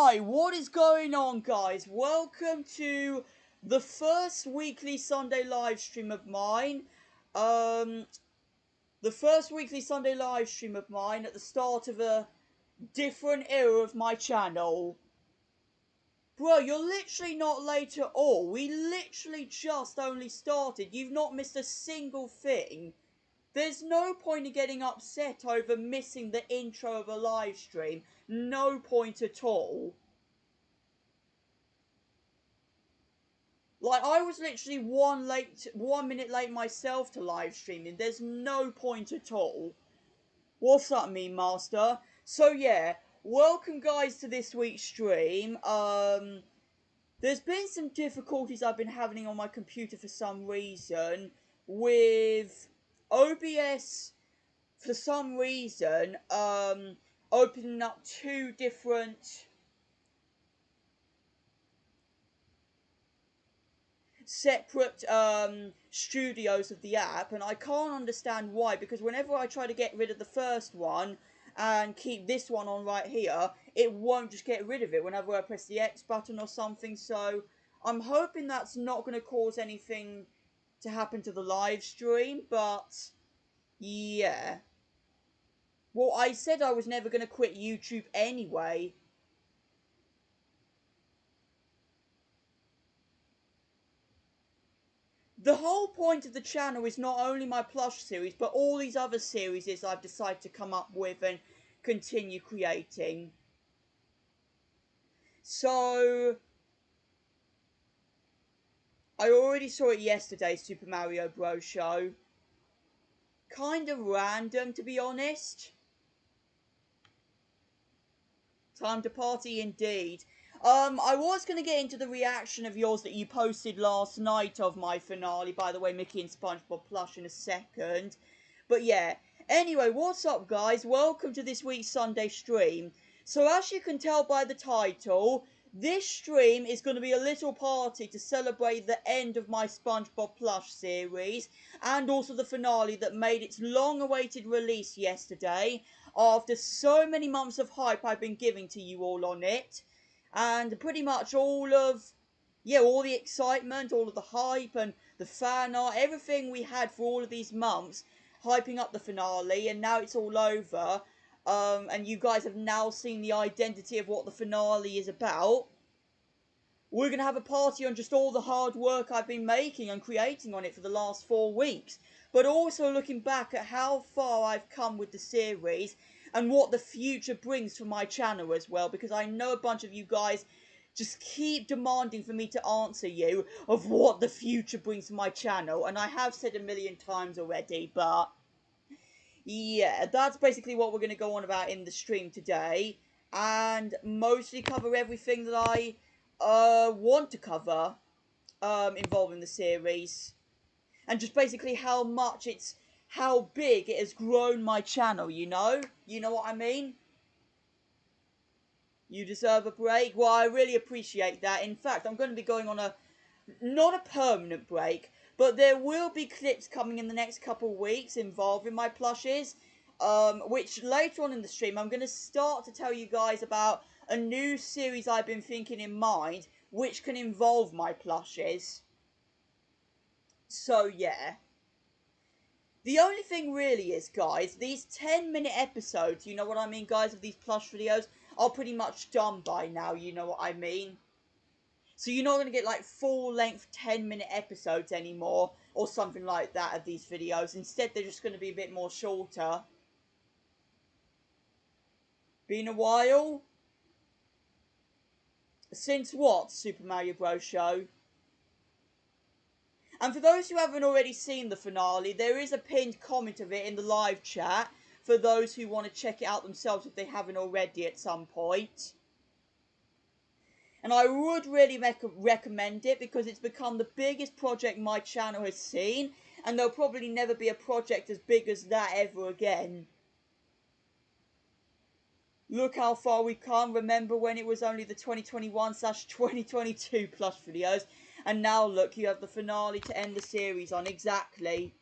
Right, what is going on, guys? Welcome to the first weekly Sunday live stream of mine. The first weekly Sunday live stream of mine at the start of a different era of my channel. Bro, you're literally not late at all. We literally just only started. You've not missed a single thing. There's no point in getting upset over missing the intro of a live stream. No point at all. Like, I was literally 1 minute late myself to live streaming. There's no point at all. What's up, Meme Master? So yeah, welcome guys to this week's stream. There's been some difficulties I've been having on my computer for some reason with OBS. For some reason, opening up two different separate studios of the app, and I can't understand why, because whenever I try to get rid of the first one and keep this one on right here, it won't just get rid of it whenever I press the X button or something. So I'm hoping that's not going to cause anything to happen to the live stream, but yeah. Well, I said I was never going to quit YouTube anyway. The whole point of the channel is not only my Plush series, but all these other series I've decided to come up with and continue creating. So, I already saw it yesterday, Super Mario Bros. Show. Kind of random, to be honest. Time to party indeed. I was going to get into the reaction of yours that you posted last night of my finale, by the way, Mickey and SpongeBob Plush, in a second. But yeah, anyway, what's up guys? Welcome to this week's Sunday stream. So as you can tell by the title, this stream is going to be a little party to celebrate the end of my SpongeBob Plush series, and also the finale that made its long-awaited release yesterday, after so many months of hype I've been giving to you all on it. And pretty much all the excitement, all of the hype and the fan art, everything we had for all of these months, hyping up the finale, and now it's all over. And you guys have now seen the identity of what the finale is about. We're going to have a party on just all the hard work I've been making and creating on it for the last 4 weeks. But also looking back at how far I've come with the series and what the future brings for my channel as well, because I know a bunch of you guys just keep demanding for me to answer you of what the future brings for my channel, and I have said a million times already, but yeah, that's basically what we're going to go on about in the stream today, and mostly cover everything that I want to cover involving the series, and just basically how big it has grown my channel, you know what I mean? You deserve a break? Well, I really appreciate that. In fact, I'm going to be going on not a permanent break, but there will be clips coming in the next couple of weeks involving my plushes, which later on in the stream, I'm going to start to tell you guys about a new series I've been thinking in mind, which can involve my plushes. So, yeah. The only thing really is, guys, these 10-minute episodes, you know what I mean, guys, of these plush videos, are pretty much done by now, you know what I mean? So you're not going to get, like, full-length 10-minute episodes anymore, or something like that of these videos. Instead, they're just going to be a bit more shorter. Been a while? Since what, Super Mario Bros. Show? And for those who haven't already seen the finale, there is a pinned comment of it in the live chat for those who want to check it out themselves if they haven't already at some point. And I would really recommend it, because it's become the biggest project my channel has seen, and there'll probably never be a project as big as that ever again. Look how far we've come. Remember when it was only the 2021/2022 Plush videos, and now look, you have the finale to end the series on. Exactly.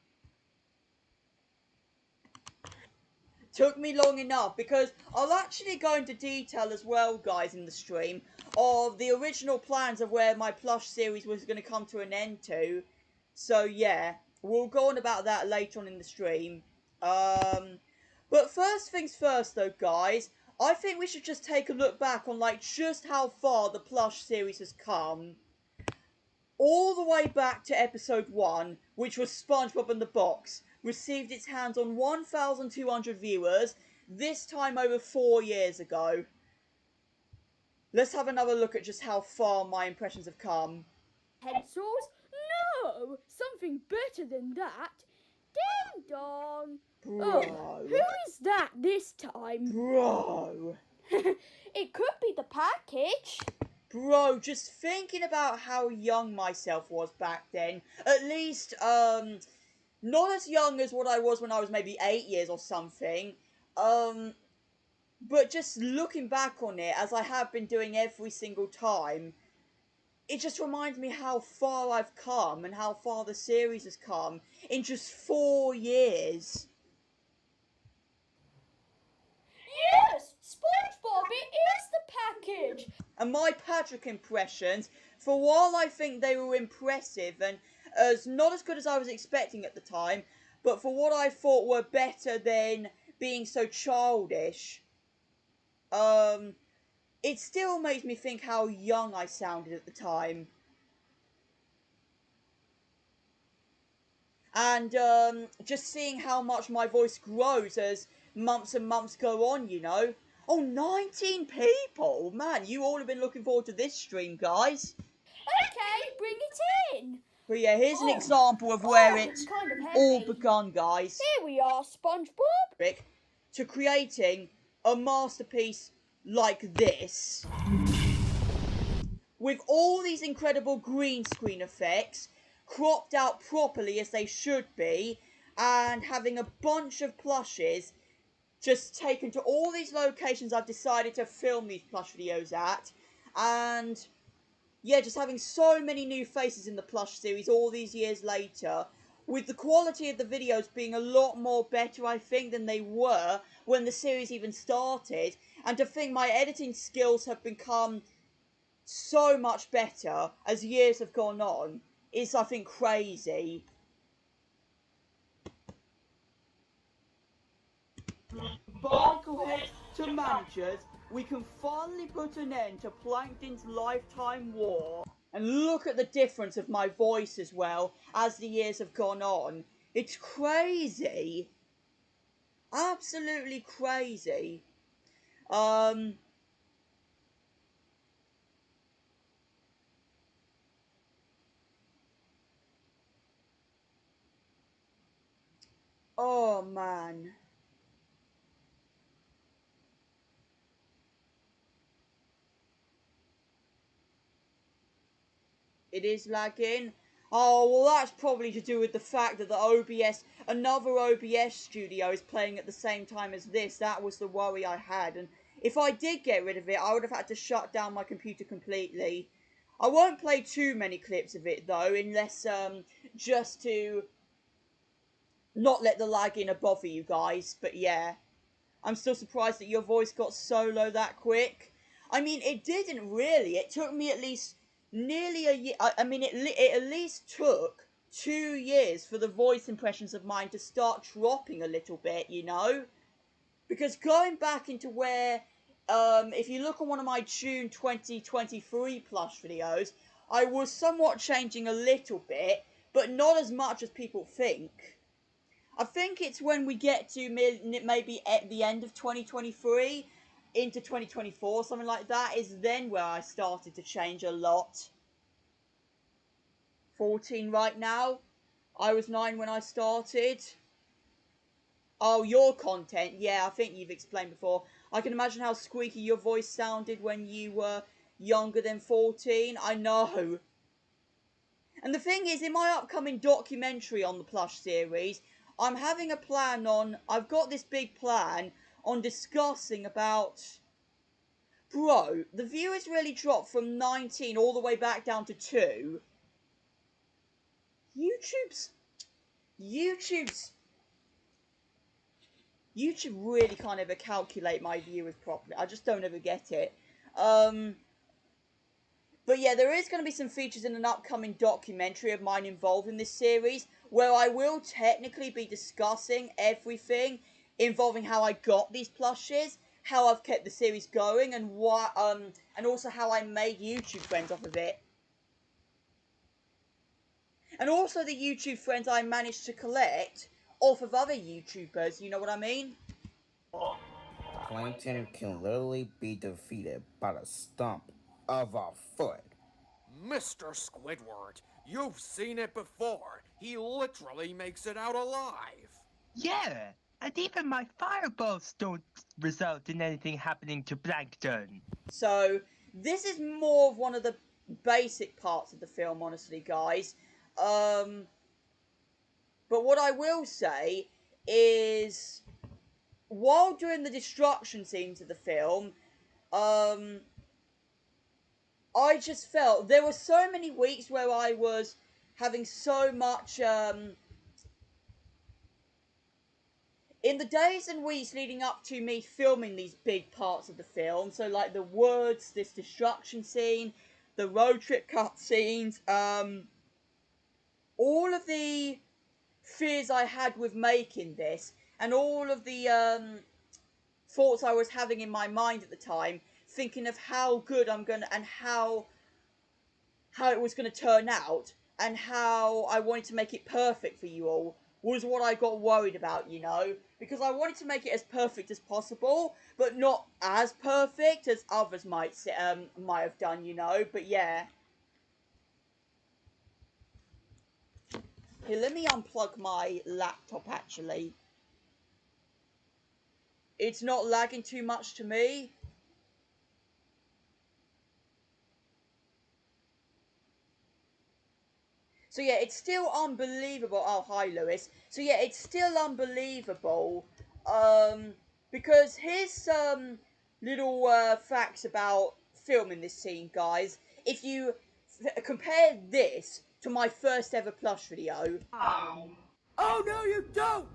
Took me long enough, because I'll actually go into detail as well, guys, in the stream, of the original plans of where my Plush series was going to come to an end to. So yeah, we'll go on about that later on in the stream. But first things first though, guys, I think we should just take a look back on like just how far the Plush series has come. All the way back to episode 1, which was SpongeBob and the Box, received its hands on 1,200 viewers, this time over 4 years ago. Let's have another look at just how far my impressions have come. Pencils? No! Something better than that. Ding dong! Bro. Oh, who is that this time? Bro. It could be the package. Bro, just thinking about how young myself was back then. At least, not as young as what I was when I was maybe 8 years or something. But just looking back on it, as I have been doing every single time, it just reminds me how far I've come and how far the series has come in just 4 years. Yes, SpongeBob, it is the package. And my Patrick impressions, for while I think they were impressive and not as good as I was expecting at the time, but for what I thought were better than being so childish, it still makes me think how young I sounded at the time. And just seeing how much my voice grows as months and months go on, you know. Oh, 19 people! Man, you all have been looking forward to this stream, guys. Okay, bring it in. But yeah, here's an example of where it's kind of all heavy. begun, guys. Here we are, SpongeBob. To creating a masterpiece like this, with all these incredible green screen effects, cropped out properly as they should be, and having a bunch of plushes just taken to all these locations I've decided to film these plush videos at, and yeah, just having so many new faces in the Plush series all these years later, with the quality of the videos being a lot more better, I think, than they were when the series even started, and to think my editing skills have become so much better as years have gone on is, I think, crazy. Barnacle heads to managers, we can finally put an end to Plankton's lifetime war. And look at the difference of my voice as well as the years have gone on. It's crazy. Absolutely crazy. Oh man. It is lagging. Oh, well, that's probably to do with the fact that another OBS studio is playing at the same time as this. That was the worry I had. And if I did get rid of it, I would have had to shut down my computer completely. I won't play too many clips of it, though, unless, just to not let the lag in bother you guys. But yeah, I'm still surprised that your voice got so low that quick. I mean, it didn't really. It took me at least nearly a year. I mean, it at least took 2 years for the voice impressions of mine to start dropping a little bit, you know? Because going back into where, if you look on one of my June 2023 Plush videos, I was somewhat changing a little bit, but not as much as people think. I think it's when we get to maybe at the end of 2023 into 2024, something like that, is then where I started to change a lot. 14 right now. I was 9 when I started. Oh, your content. Yeah, I think you've explained before. I can imagine how squeaky your voice sounded when you were younger than 14. I know. And the thing is, in my upcoming documentary on the Plush series, I've got this big plan on discussing about, bro, the viewers really dropped from 19 all the way back down to 2. YouTube's YouTube really can't ever calculate my viewers properly. I just don't ever get it. But yeah, there is going to be some features in an upcoming documentary of mine involved in this series where I will technically be discussing everything involving how I got these plushes, how I've kept the series going, and why, and also how I made YouTube friends off of it. And also the YouTube friends I managed to collect off of other YouTubers, you know what I mean? Plankton can literally be defeated by the stump of a foot. Mr. Squidward, you've seen it before. He literally makes it out alive. Yeah, and even my fireballs don't result in anything happening to Plankton. So, this is more of one of the basic parts of the film, honestly, guys. But what I will say is, while during the destruction scenes of the film, I just felt there were so many weeks where I was having so much, in the days and weeks leading up to me filming these big parts of the film, so like the woods, this destruction scene, the road trip cutscenes, all of the fears I had with making this, and all of the thoughts I was having in my mind at the time, thinking of how good I'm gonna, and how it was gonna turn out, and how I wanted to make it perfect for you all, was what I got worried about, you know, because I wanted to make it as perfect as possible, but not as perfect as others might have done, you know. But yeah. Here, let me unplug my laptop, actually. It's not lagging too much to me. So yeah, it's still unbelievable. Oh, hi, Lewis. So yeah, it's still unbelievable. Because here's some little facts about filming this scene, guys. If you compare this to my first ever Plush video. Oh, no, you don't!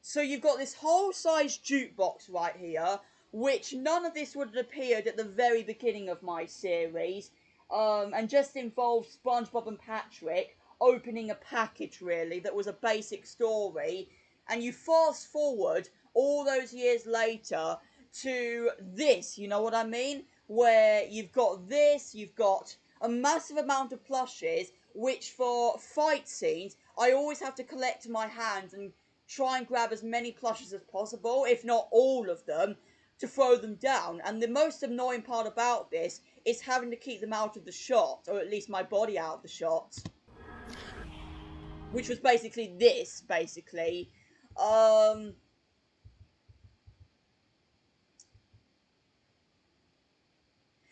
So you've got this whole size jukebox right here, which none of this would have appeared at the very beginning of my series, and just involved SpongeBob and Patrick opening a package, really, that was a basic story. And you fast forward all those years later to this, you know what I mean? Where you've got this, you've got a massive amount of plushes, which for fight scenes, I always have to collect in my hands and try and grab as many plushes as possible, if not all of them, to throw them down. And the most annoying part about this is having to keep them out of the shot, or at least my body out of the shot. Which was basically this, basically.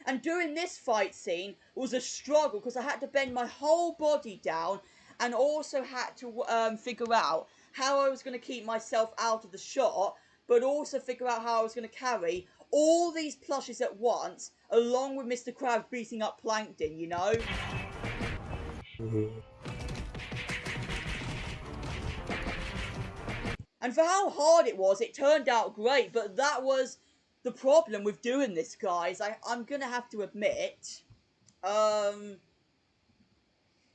And doing this fight scene was a struggle because I had to bend my whole body down and also had to figure out how I was going to keep myself out of the shot, but also figure out how I was going to carry all these plushes at once, along with Mr. Krabs beating up Plankton, you know? And for how hard it was, it turned out great, but that was the problem with doing this, guys. I'm gonna have to admit.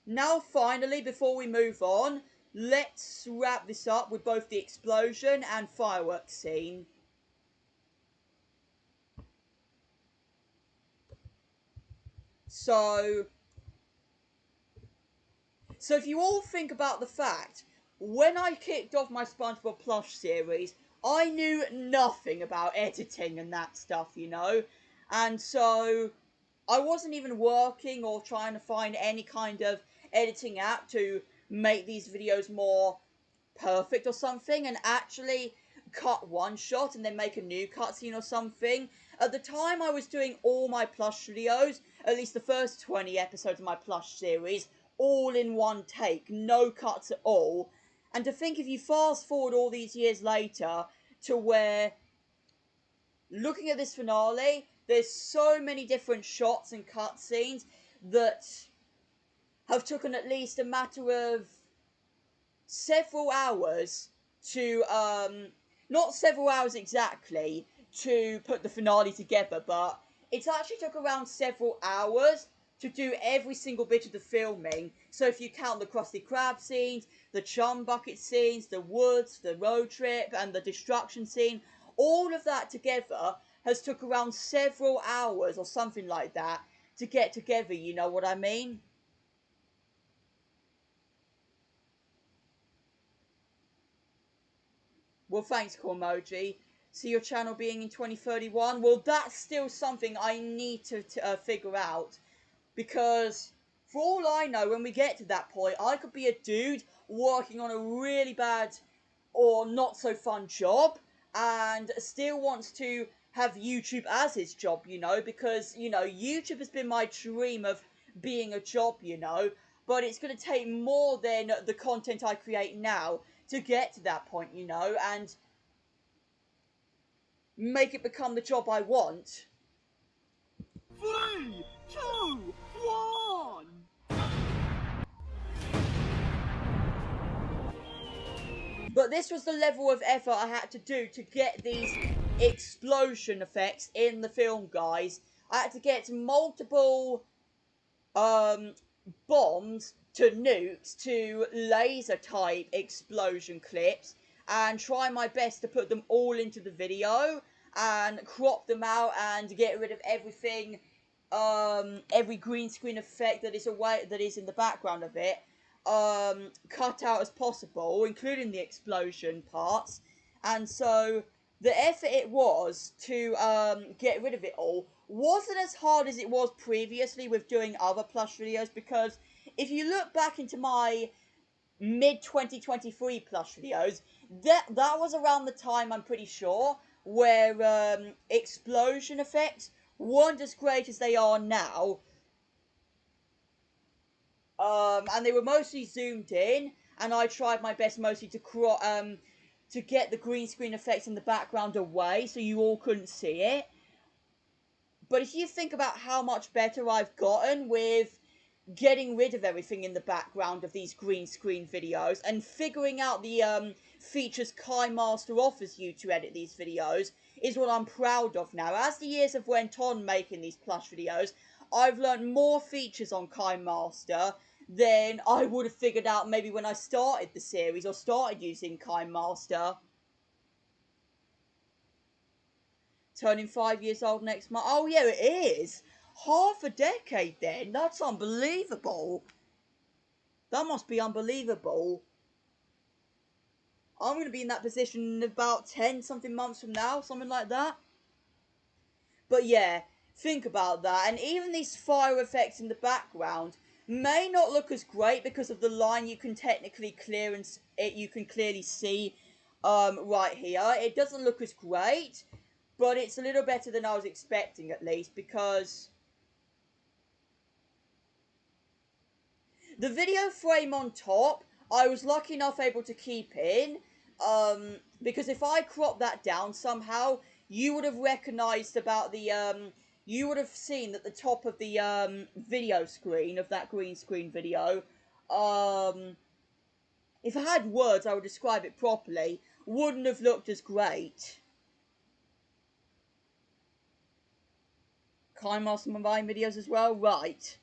Now, finally, before we move on, let's wrap this up with both the explosion and fireworks scene. So if you all think about the fact, when I kicked off my SpongeBob Plush series, I knew nothing about editing and that stuff, you know? And so I wasn't even working or trying to find any kind of editing app to make these videos more perfect or something, and actually cut one shot and then make a new cutscene or something. At the time I was doing all my Plush videos, at least the first 20 episodes of my Plush series, all in one take, no cuts at all. And to think, if you fast forward all these years later to where, looking at this finale, there's so many different shots and cutscenes that have taken at least a matter of several hours to not several hours exactly to put the finale together, but it actually took around several hours to do every single bit of the filming. So if you count the Krusty Krab scenes, the chum bucket scenes, the woods, the road trip, and the destruction scene, all of that together has took around several hours or something like that to get together, you know what I mean? Well, thanks, Cormoji. See your channel being in 2031? Well, that's still something I need to figure out. Because, for all I know, when we get to that point, I could be a dude working on a really bad or not so fun job and still wants to have YouTube as his job, you know, because, you know, YouTube has been my dream of being a job, you know, but it's going to take more than the content I create now to get to that point, you know, and make it become the job I want. 3, 2, 1. But this was the level of effort I had to do to get these explosion effects in the film, guys. I had to get multiple bombs to nukes to laser type explosion clips and try my best to put them all into the video and crop them out and get rid of everything, every green screen effect that is in the background of it, cut out as possible, including the explosion parts. And so the effort it was to get rid of it all wasn't as hard as it was previously with doing other Plush videos, because if you look back into my mid 2023 Plush videos, that was around the time, I'm pretty sure, where explosion effects weren't as great as they are now. And they were mostly zoomed in, and I tried my best mostly to get the green screen effects in the background away so you all couldn't see it. But if you think about how much better I've gotten with getting rid of everything in the background of these green screen videos and figuring out the features KineMaster offers you to edit these videos is what I'm proud of now. As the years have went on making these Plush videos, I've learned more features on KineMaster than I would have figured out maybe when I started the series or started using KineMaster. Turning 5 years old next month. Oh yeah, it is. Half a decade then. That's unbelievable. That must be unbelievable. I'm going to be in that position in about 10 something months from now, something like that. But yeah, think about that. And even these fire effects in the background may not look as great because of the line you can technically clear and you can clearly see right here. It doesn't look as great, but it's a little better than I was expecting, at least, because the video frame on top, I was lucky enough able to keep in, because if I crop that down somehow, you would have recognized about the, you would have seen that the top of the, video screen of that green screen video, if I had words I would describe it properly, wouldn't have looked as great. KineMaster Mine videos as well? Right.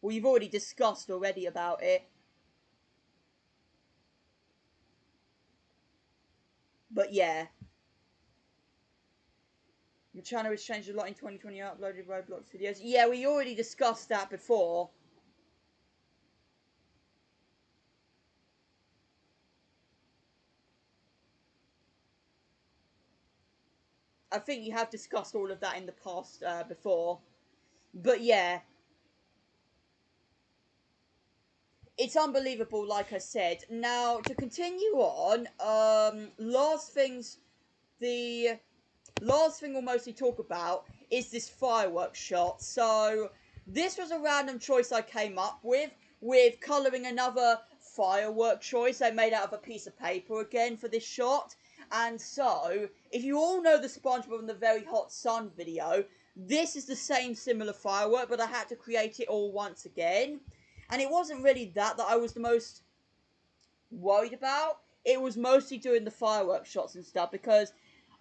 Well, you've already discussed already about it. But yeah. Your channel has changed a lot in 2020. I uploaded Roblox videos. Yeah, we already discussed that before. I think you have discussed all of that in the past before. But yeah. It's unbelievable, like I said. Now, to continue on, last thing we'll mostly talk about is this fireworks shot. So, this was a random choice I came up with colouring another firework choice I made out of a piece of paper again for this shot. And so, if you all know the SpongeBob and the Very Hot Sun video, this is the same similar firework, but I had to create it all once again. And it wasn't really that I was the most worried about, it was mostly doing the fireworks shots and stuff, because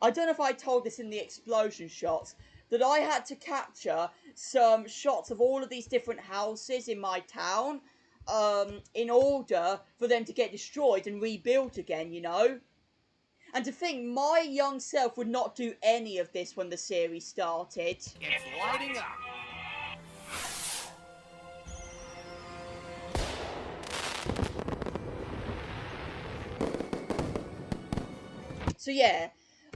I don't know if I told this in the explosion shots, that I had to capture some shots of all of these different houses in my town, in order for them to get destroyed and rebuilt again, you know? And to think my young self would not do any of this when the series started. It's lighting up. So yeah,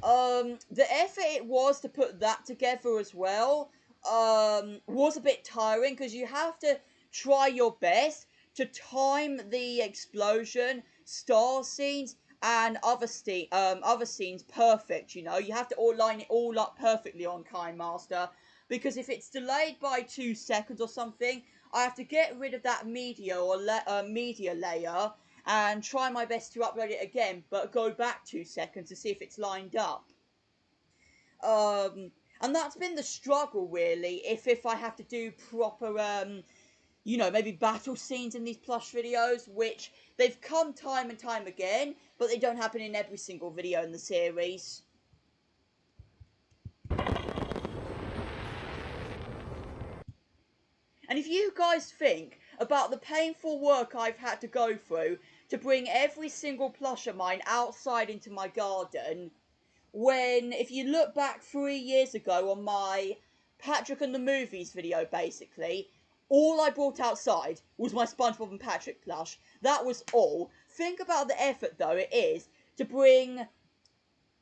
the effort it was to put that together as well, was a bit tiring, because you have to try your best to time the explosion, star scenes, and other scenes perfect, you know? You have to all line it all up perfectly on KineMaster, because if it's delayed by 2 seconds or something, I have to get rid of that media or media layer, and try my best to upload it again, but go back 2 seconds to see if it's lined up. And that's been the struggle, really, if I have to do proper, you know, maybe battle scenes in these Plush videos, which they've come time and time again, but they don't happen in every single video in the series. And if you guys think about the painful work I've had to go through to bring every single plush of mine outside into my garden, when, if you look back 3 years ago on my Patrick and the Movies video, basically, all I brought outside was my SpongeBob and Patrick plush. That was all. Think about the effort, though, it is to bring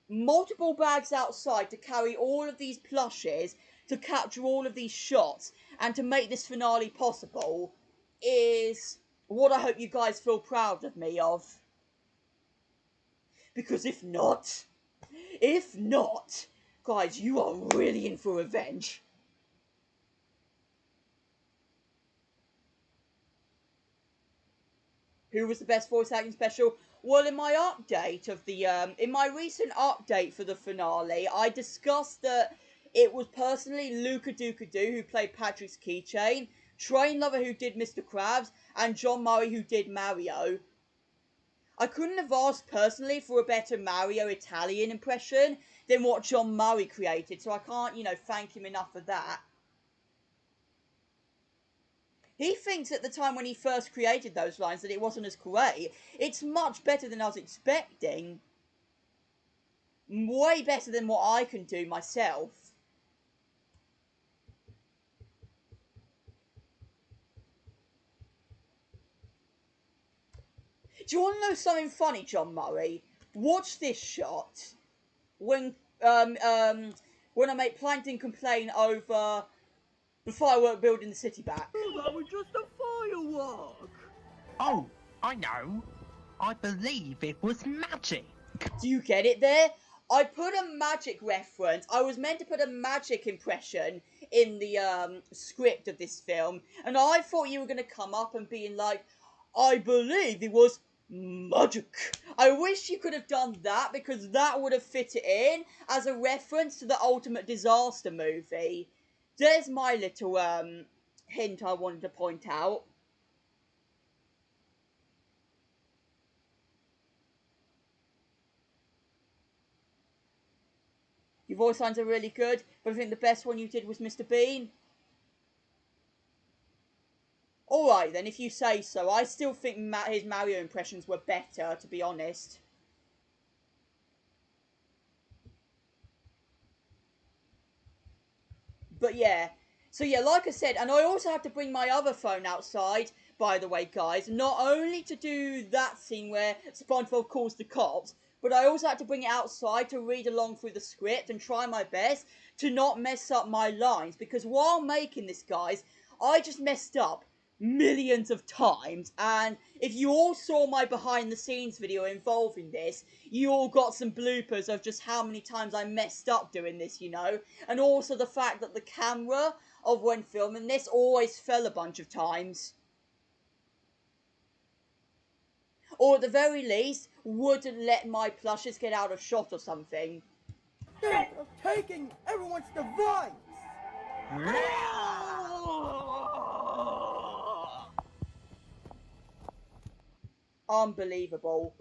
multiple bags outside to carry all of these plushes, to capture all of these shots, and to make this finale possible, is what I hope you guys feel proud of me of. Because if not, guys, you are really in for revenge. Who was the best voice acting special? Well, in my update of the, in my recent update for the finale, I discussed that it was personally Luca Ducadoo who played Patrick's keychain, Train Lover who did Mr. Krabs, and John Murray who did Mario. I couldn't have asked personally for a better Mario Italian impression than what John Murray created, so I can't, you know, thank him enough for that. He thinks at the time when he first created those lines that it wasn't as great. It's much better than I was expecting. Way better than what I can do myself. Do you want to know something funny, John Murray? Watch this shot. When I make Plankton complain over the firework building the city back. Oh, that was just a firework. Oh, I know. I believe it was magic. Do you get it there? I put a magic reference. I was meant to put a magic impression in the script of this film, and I thought you were going to come up and be like, I believe it was magic. I wish you could have done that, because that would have fit it in as a reference to the Ultimate Disaster movie. There's my little hint I wanted to point out. Your voice lines are really good, but I think the best one you did was Mr. Bean. Alright then, if you say so. I still think his Mario impressions were better, to be honest. But yeah. So yeah, like I said, and I also have to bring my other phone outside, by the way, guys. Not only to do that scene where SpongeBob calls the cops, but I also had to bring it outside to read along through the script and try my best to not mess up my lines. Because while making this, guys, I just messed up millions of times, and if you all saw my behind the scenes video involving this, you all got some bloopers of just how many times I messed up doing this, you know, and also the fact that the camera of when filming this always fell a bunch of times, or at the very least wouldn't let my plushes get out of shot or something. Think of taking everyone's device! unbelievable.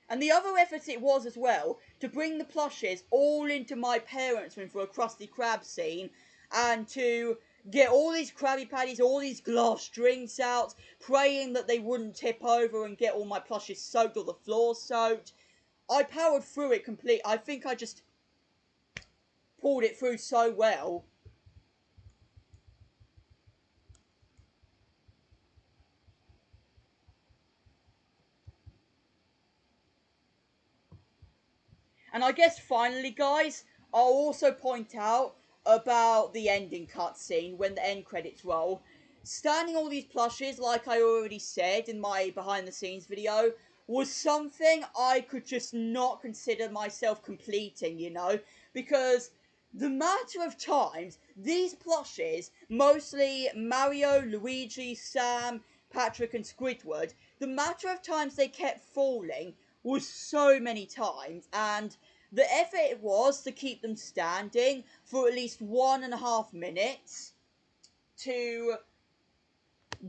And the other effort it was as well, to bring the plushes all into my parents' room for a Krusty Krab scene, and to get all these Krabby Patties, all these glass drinks out, praying that they wouldn't tip over and get all my plushes soaked or the floor soaked. I powered through it complete. I think I just pulled it through so well. And I guess finally, guys, I'll also point out about the ending cutscene when the end credits roll. Standing all these plushes, like I already said in my behind the scenes video, was something I could just not consider myself completing, you know, because the matter of times these plushes, mostly Mario, Luigi, Sam, Patrick and Squidward, the matter of times they kept falling was so many times, and the effort it was to keep them standing for at least 1.5 minutes to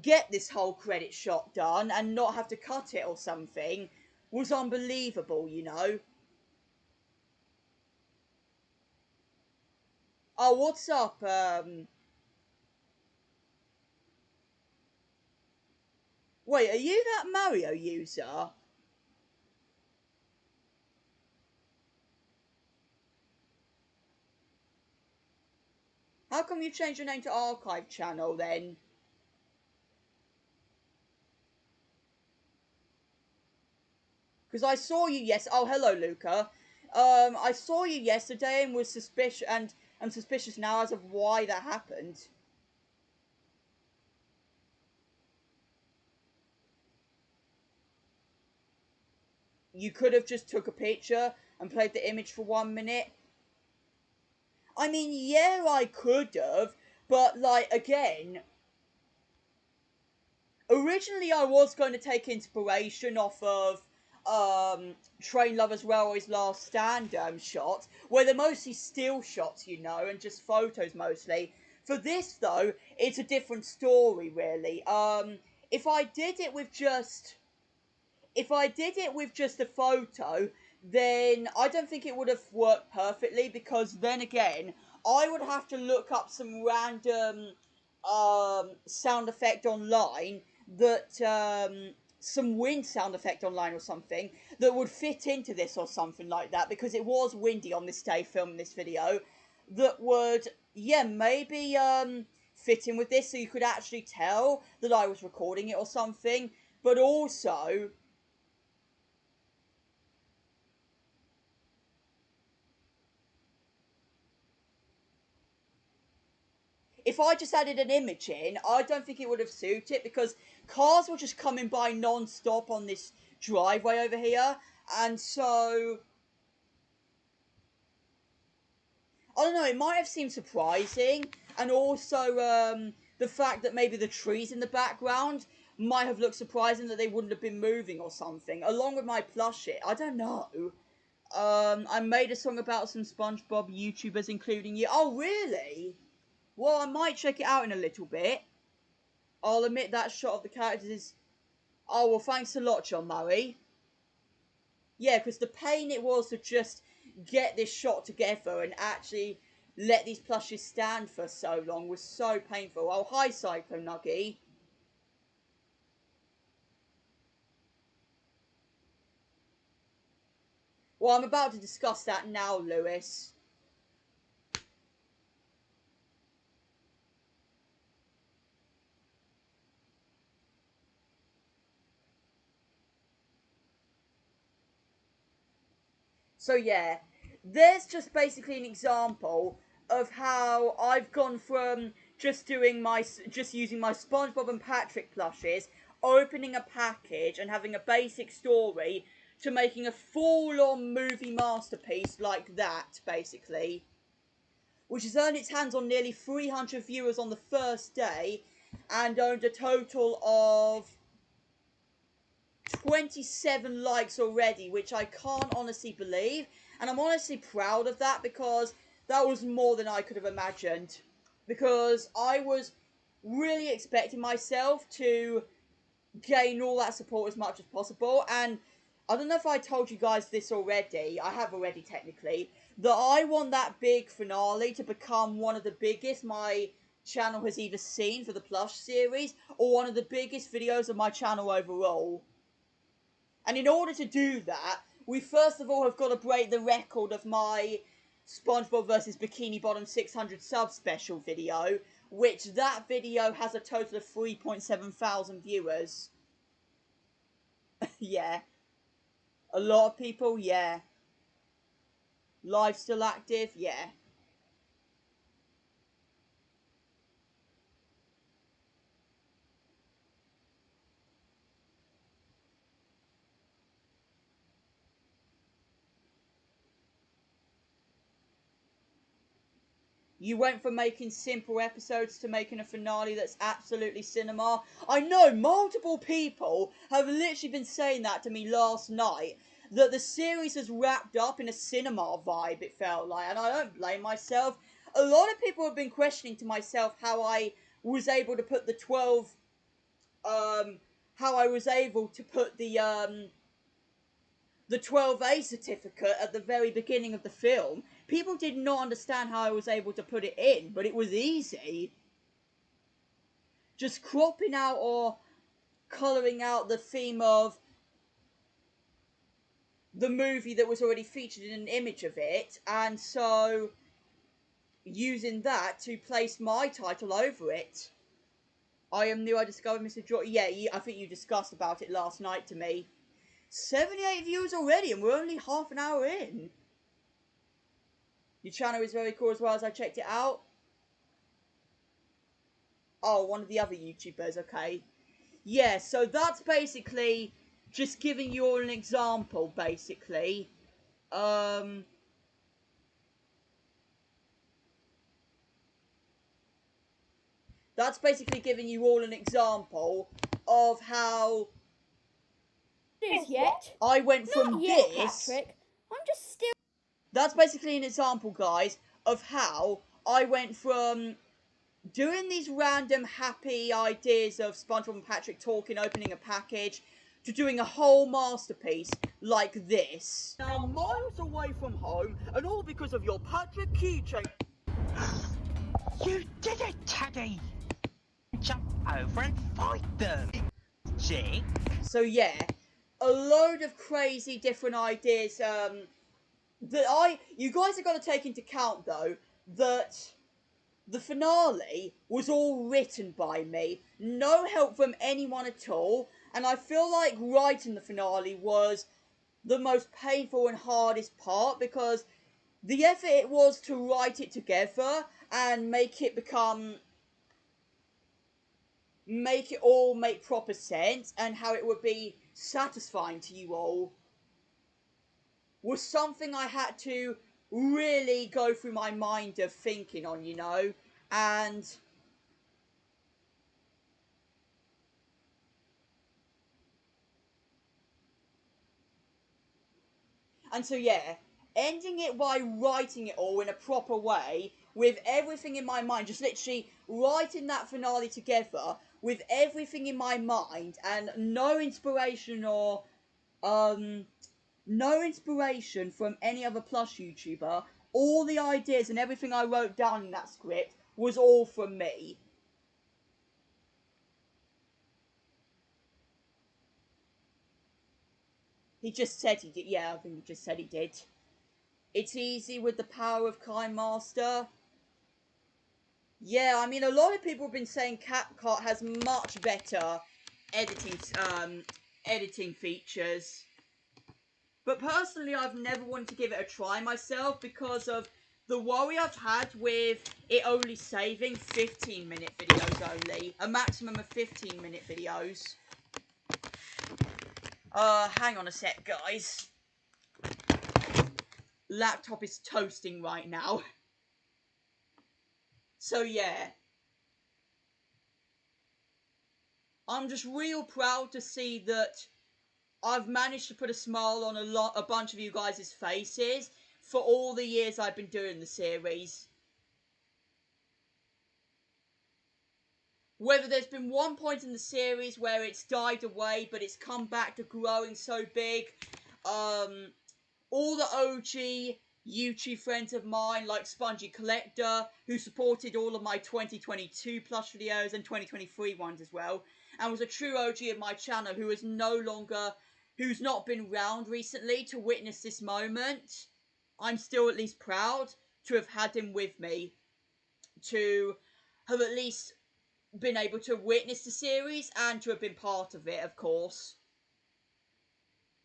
get this whole credit shot done and not have to cut it or something was unbelievable, you know. Oh, what's up? Wait, are you that Mario user? How come you changed your name to Archive Channel then? Because I saw you oh, hello, Luca. I saw you yesterday and was suspicious, and I'm suspicious now as of why that happened. You could have just took a picture and played the image for 1 minute. I mean, yeah, I could have, but, like, again, originally I was going to take inspiration off of Train Lovers Railway's Last Stand shot, where they're mostly still shots, you know, and just photos mostly. For this, though, it's a different story, really. If I did it with just a photo, then I don't think it would have worked perfectly, because then again, I would have to look up some random sound effect online that some wind sound effect online or something that would fit into this or something like that, because it was windy on this day filming this video, that would, yeah, maybe fit in with this so you could actually tell that I was recording it or something. But also, if I just added an image in, I don't think it would have suited, because cars were just coming by non-stop on this driveway over here, and so I don't know, it might have seemed surprising, and also the fact that maybe the trees in the background might have looked surprising, that they wouldn't have been moving or something, along with my plush it. I don't know. I made a song about some SpongeBob YouTubers, including you. Oh, really? Well, I might check it out in a little bit. I'll admit that shot of the characters is... Oh, well, thanks a lot, John Murray. Yeah, because the pain it was to just get this shot together and actually let these plushes stand for so long was so painful. Oh, hi, Psycho Nuggy. Well, I'm about to discuss that now, Lewis. So yeah, there's just basically an example of how I've gone from just using my SpongeBob and Patrick plushes, opening a package and having a basic story, to making a full-on movie masterpiece like that, basically, which has earned its hands on nearly 300 viewers on the first day and earned a total of 27 likes already, which I can't honestly believe, and I'm honestly proud of that, because that was more than I could have imagined, because I was really expecting myself to gain all that support as much as possible. And I don't know if I told you guys this already, I have already technically, that I want that big finale to become one of the biggest my channel has either seen for the Plush series, or one of the biggest videos of my channel overall. And in order to do that, we first of all have got to break the record of my SpongeBob vs. Bikini Bottom 600 sub special video, which that video has a total of 3.7 thousand viewers. Yeah. A lot of people, yeah. Live still active, yeah. You went from making simple episodes to making a finale that's absolutely cinema. I know multiple people have literally been saying that to me last night, that the series has wrapped up in a cinema vibe, it felt like, and I don't blame myself. A lot of people have been questioning to myself how I was able to put the 12, how I was able to put the 12A certificate at the very beginning of the film. People did not understand how I was able to put it in, but it was easy. Just cropping out or colouring out the theme of the movie that was already featured in an image of it, and so using that to place my title over it. I am new, I discovered Mr. George. Yeah, I think you discussed about it last night to me. 78 views already, and we're only half an hour in. Your channel is very cool as well, as I checked it out. Oh, one of the other YouTubers, okay. Yeah, so that's basically just giving you all an example, basically. That's basically giving you all an example of how Is yet? I went from Not yet, this. Patrick. I'm just still. That's basically an example, guys, of how I went from doing these random happy ideas of SpongeBob and Patrick talking, opening a package, to doing a whole masterpiece like this. Now miles away from home, and all because of your Patrick keychain. You did it, Teddy! Jump over and fight them! See? So yeah, a load of crazy different ideas that you guys have got to take into account though, that the finale was all written by me, no help from anyone at all, and I feel like writing the finale was the most painful and hardest part, because the effort it was to write it together and make it all make proper sense and how it would be satisfying to you all was something I had to really go through my mind of thinking on, you know, and so yeah, ending it by writing it all in a proper way, with everything in my mind, just literally writing that finale together with everything in my mind, and no inspiration or no inspiration from any other Plush YouTuber. All the ideas and everything I wrote down in that script was all from me. He just said he did. Yeah, I think he just said he did. It's easy with the power of Kind Master. Yeah, I mean, a lot of people have been saying CapCut has much better editing features. But personally, I've never wanted to give it a try myself because of the worry I've had with it only saving 15-minute videos only. A maximum of 15-minute videos. Hang on a sec, guys. Laptop is toasting right now. So yeah. I'm just real proud to see that I've managed to put a smile on a bunch of you guys' faces for all the years I've been doing the series. whether there's been one point in the series where it's died away, but it's come back to growing so big. All the OG YouTube friends of mine, like Spongy Collector, who supported all of my 2022 Plush videos and 2023 ones as well, and was a true OG of my channel, who's not been round recently to witness this moment. I'm still at least proud to have had him with me, to have at least been able to witness the series and to have been part of it, of course.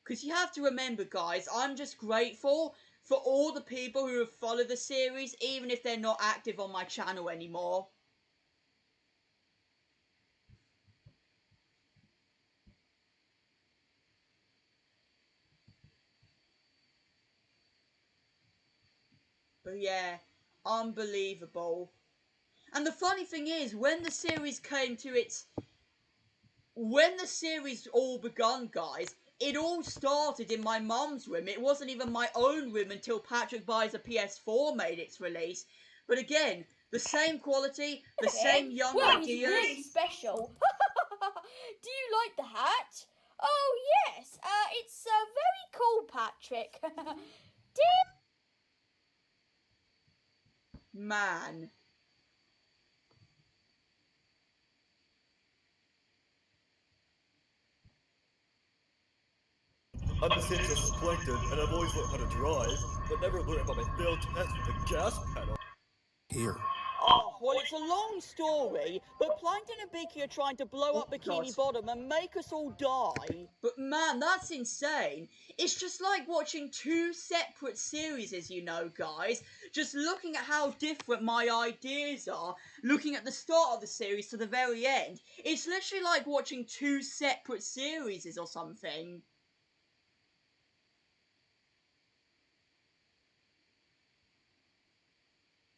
Because you have to remember, guys, I'm just grateful for all the people who have followed the series, even if they're not active on my channel anymore. But yeah, unbelievable. And the funny thing is, when the series all begun, guys, it all started in my mum's room. It wasn't even my own room until Patrick Buys a PS4 made its release. But again, the same quality, the same young well, ideas. he's really special. Do you like the hat? Oh yes, it's very cool, Patrick. Man. I'm essentially selected, and I've always learned how to drive, but never learned about my failed test with the gas pedal. Here. Oh, well, it's a long story, but Plankton and Beaky are trying to blow up Bikini Bottom and make us all die. But man, that's insane. It's just like watching two separate series, you know, guys. Just looking at how different my ideas are, looking at the start of the series to the very end. It's literally like watching two separate series or something.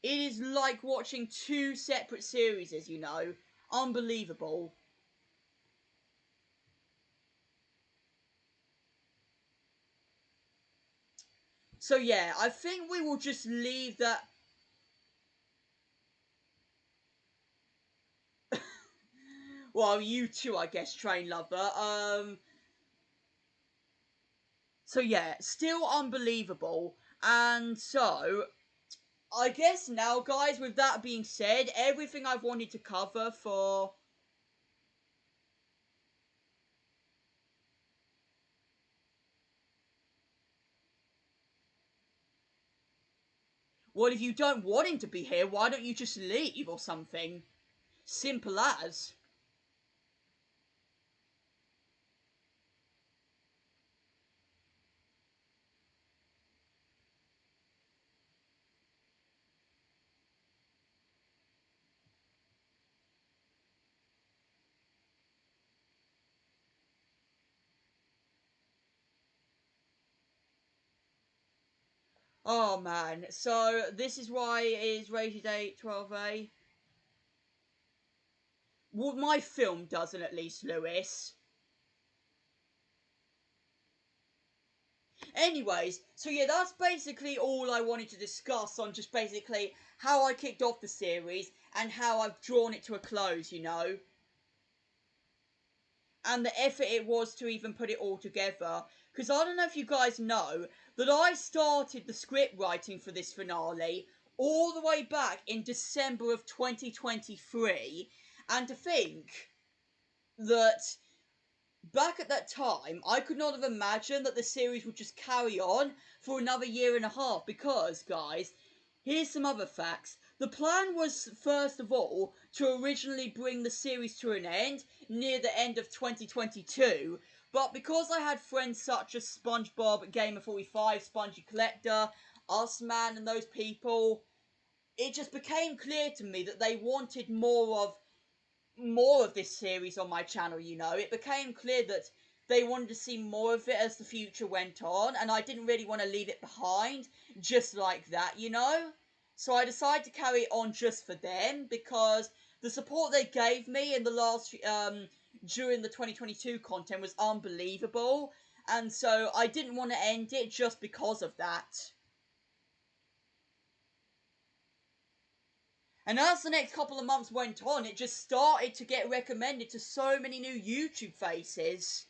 It is like watching two separate series, you know. Unbelievable. So yeah, I think we will just leave that. Well, you too, I guess, Train Lover. So yeah, still unbelievable. And so, I guess now, guys, with that being said, everything I've wanted to cover for... Well, if you don't want him to be here, why don't you just leave or something? Simple as. Oh man, so this is why it is rated 12A. Well, my film doesn't, at least, Lewis. Anyways, so yeah, that's basically all I wanted to discuss on just basically how I kicked off the series and how I've drawn it to a close, you know. And the effort it was to even put it all together. Because I don't know if you guys know that I started the script writing for this finale all the way back in December of 2023. And to think that back at that time, I could not have imagined that the series would just carry on for another year and a half because, guys, here's some other facts. The plan was, first of all, to originally bring the series to an end near the end of 2022, but because I had friends such as SpongeBob, Gamer45, Spongy Collector, Us Man, and those people, it just became clear to me that they wanted more of this series on my channel, you know. It became clear that they wanted to see more of it as the future went on, and I didn't really want to leave it behind just like that, you know. So I decided to carry it on just for them, because the support they gave me in the last during the 2022 content was unbelievable, and so I didn't want to end it just because of that. And as the next couple of months went on, it just started to get recommended to so many new YouTube faces.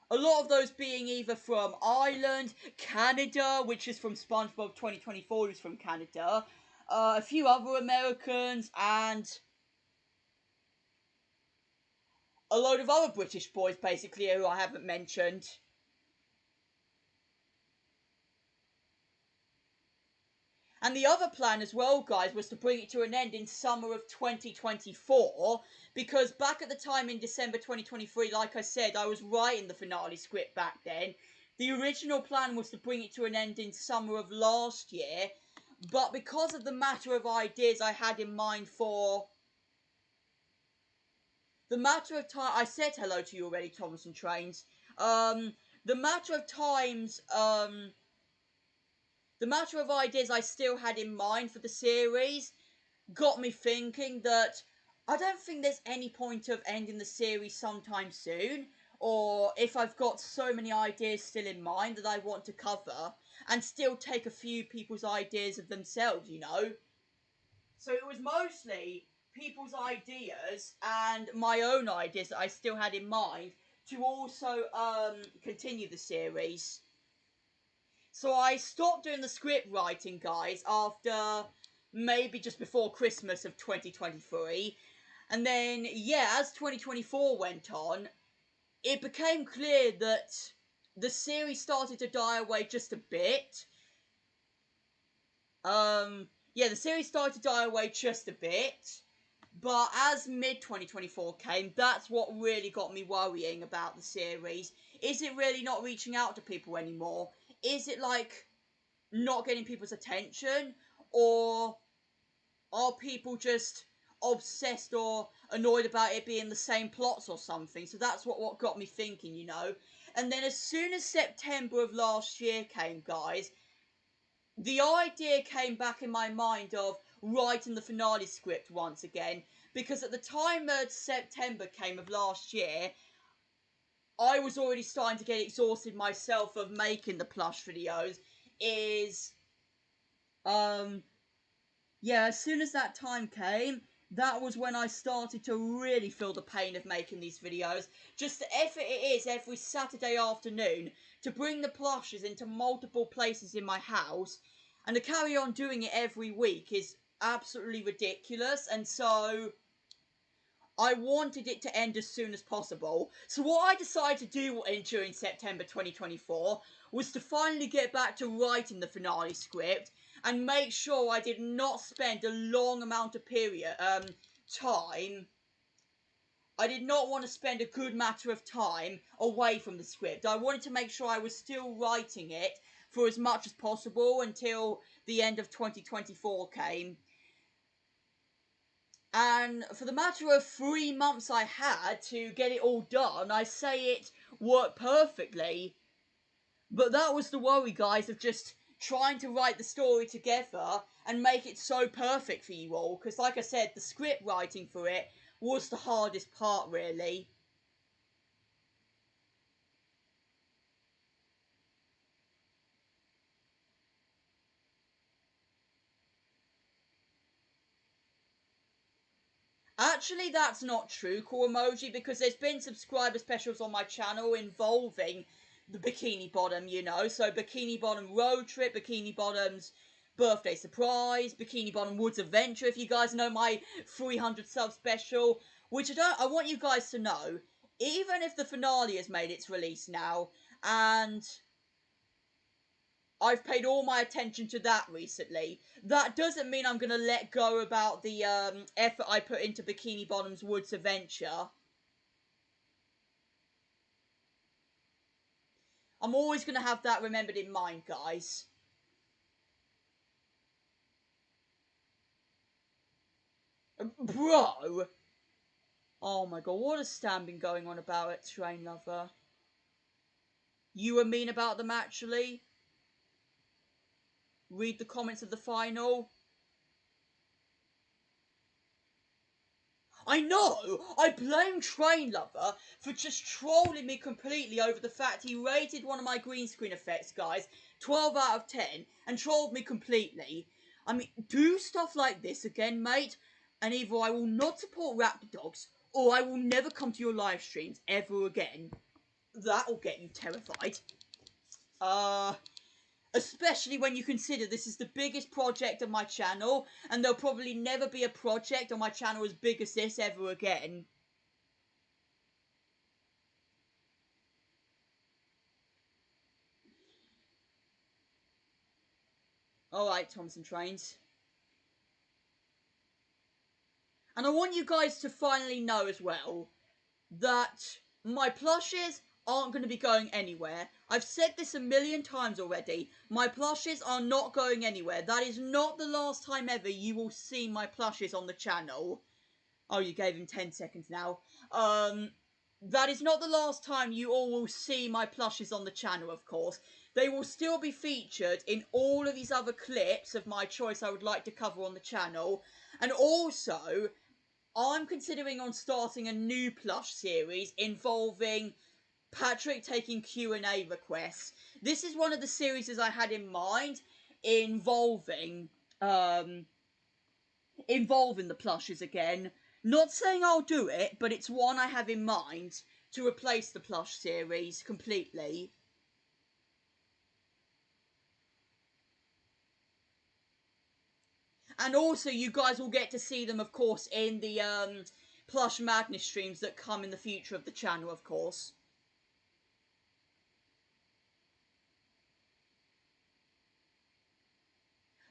A lot of those being either from Ireland, Canada, which is from SpongeBob 2024, who's from Canada, a few other Americans, and a load of other British boys, basically, who I haven't mentioned. And the other plan as well, guys, was to bring it to an end in summer of 2024, because back at the time in December 2023, like I said, I was writing the finale script back then. The original plan was to bring it to an end in summer of last year, but because of the matter of ideas I had in mind for... The matter of time... I said hello to you already, Thomas and Trains. The matter of times... The matter of ideas I still had in mind for the series got me thinking that I don't think there's any point of ending the series sometime soon, or if I've got so many ideas still in mind that I want to cover, and still take a few people's ideas of themselves, you know? So it was mostly people's ideas and my own ideas that I still had in mind to also continue the series. So I stopped doing the script writing, guys, after maybe just before Christmas of 2023. And then, yeah, as 2024 went on, it became clear that the series started to die away just a bit. Yeah, the series started to die away just a bit. But as mid-2024 came, that's what really got me worrying about the series. Is it really not reaching out to people anymore? Is it, like, not getting people's attention? Or are people just obsessed or annoyed about it being the same plots or something? So that's what got me thinking, you know? And then as soon as September of last year came, guys, the idea came back in my mind of writing the finale script once again. Because at the time that September came of last year, I was already starting to get exhausted myself of making the Plush videos. Yeah, as soon as that time came, that was when I started to really feel the pain of making these videos. Just the effort it is every Saturday afternoon to bring the plushes into multiple places in my house, and to carry on doing it every week is absolutely ridiculous, and so I wanted it to end as soon as possible. So what I decided to do during September 2024 was to finally get back to writing the finale script and make sure I did not spend a long amount of time. I did not want to spend a good matter of time away from the script. I wanted to make sure I was still writing it for as much as possible until the end of 2024 came. And for the matter of 3 months I had to get it all done, I say it worked perfectly. But that was the worry, guys, of just trying to write the story together and make it so perfect for you all. Because, like I said, the script writing for it was the hardest part, really. Actually, that's not true, Core Emoji, because there's been subscriber specials on my channel involving the Bikini Bottom, you know. So Bikini Bottom Road Trip, Bikini Bottom's Birthday Surprise, Bikini Bottom Woods Adventure, if you guys know my 300 sub special. Which I want you guys to know, even if the finale has made its release now, and I've paid all my attention to that recently, that doesn't mean I'm going to let go about the effort I put into Bikini Bottom's Woods Adventure. I'm always going to have that remembered in mind, guys. Bro! Oh my god, what has Stan been going on about it, Train Lover? You were mean about them, actually? Read the comments of the final. I know! I blame Train Lover for just trolling me completely over the fact he rated one of my green screen effects, guys, 12 out of 10, and trolled me completely. I mean, do stuff like this again, mate, and either I will not support Raptor Dogs, or I will never come to your live streams ever again. That'll get you terrified. Especially when you consider this is the biggest project of my channel, and there'll probably never be a project on my channel as big as this ever again. Alright, Thompson Trains. And I want you guys to finally know as well that my plushes aren't going to be going anywhere. I've said this a million times already. My plushes are not going anywhere. That is not the last time ever you will see my plushes on the channel. Oh, you gave him 10 seconds now. That is not the last time you all will see my plushes on the channel, of course. They will still be featured in all of these other clips of my choice I would like to cover on the channel. And also, I'm considering on starting a new plush series involving Patrick taking Q&A requests. This is one of the series I had in mind involving the plushes again. Not saying I'll do it, but it's one I have in mind to replace the plush series completely. And also, you guys will get to see them, of course, in the Plush Madness streams that come in the future of the channel, of course.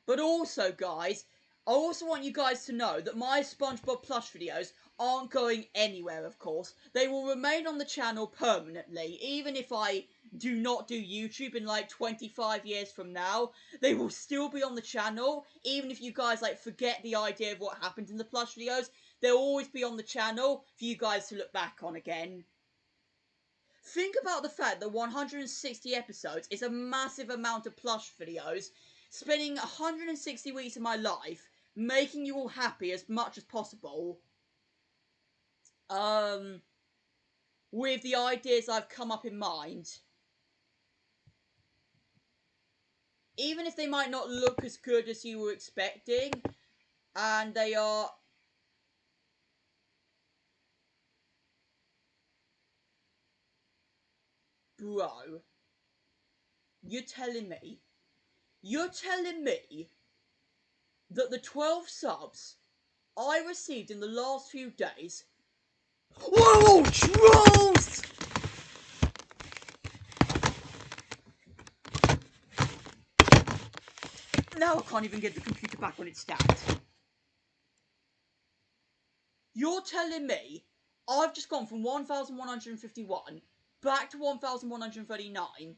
But also, guys, I also want you guys to know that my SpongeBob Plush videos aren't going anywhere, of course. They will remain on the channel permanently, even if I do not do YouTube in like 25 years from now. They will still be on the channel, even if you guys like forget the idea of what happened in the Plush videos. They'll always be on the channel for you guys to look back on again. Think about the fact that 160 episodes is a massive amount of Plush videos. Spending 160 weeks of my life making you all happy as much as possible. With the ideas I've come up in mind. Even if they might not look as good as you were expecting, and they are... Bro, you're telling me that the 12 subs I received in the last few days... Whoa, trolls! Now I can't even get the computer back on its stand. You're telling me I've just gone from 1,151 back to 1,139.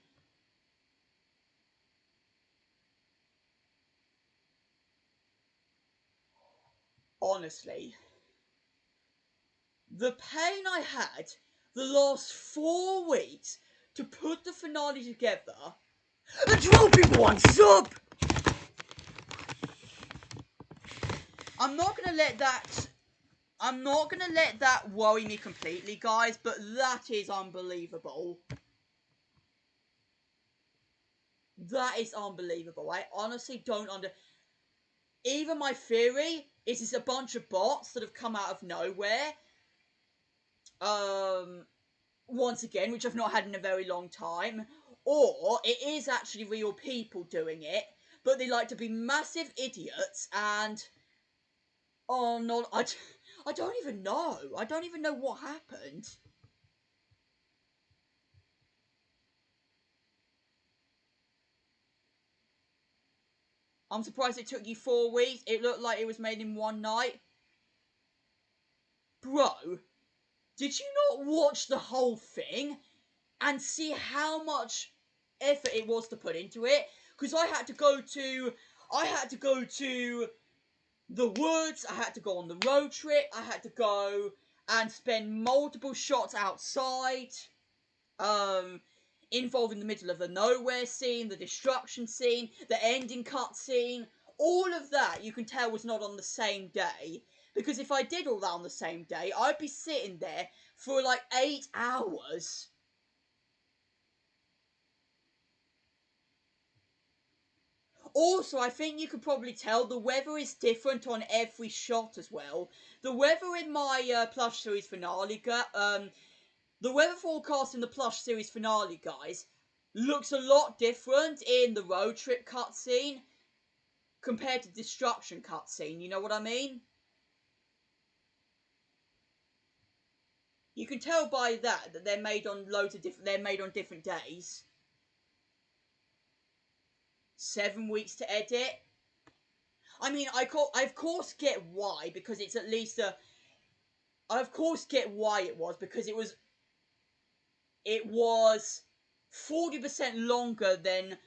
Honestly, the pain I had the last 4 weeks to put the finale together and 12 people on sub! I'm not gonna let that worry me completely, guys, but that is unbelievable. That is unbelievable. I honestly don't Even my theory is it's a bunch of bots that have come out of nowhere. Once again, which I've not had in a very long time. Or it is actually real people doing it, but they like to be massive idiots and... Oh, no, I don't even know. I don't even know what happened. I'm surprised it took you 4 weeks. It looked like it was made in one night. Bro, did you not watch the whole thing and see how much effort it was to put into it? Because I had to go to the woods, I had to go on the road trip, I had to go and spend multiple shots outside, involving the middle of the nowhere scene, the destruction scene, the ending cutscene. All of that, you can tell, was not on the same day. Because if I did all that on the same day, I'd be sitting there for like 8 hours. Also, I think you could probably tell the weather is different on every shot as well. The weather in my Plush series finale, the weather forecast in the Plush series finale, guys, looks a lot different in the road trip cutscene compared to destruction cutscene. You know what I mean? You can tell by that they're made on they're made on different days. 7 weeks to edit. I mean, I of course get why, because it's at least I of course get why it was, because it was 40% longer than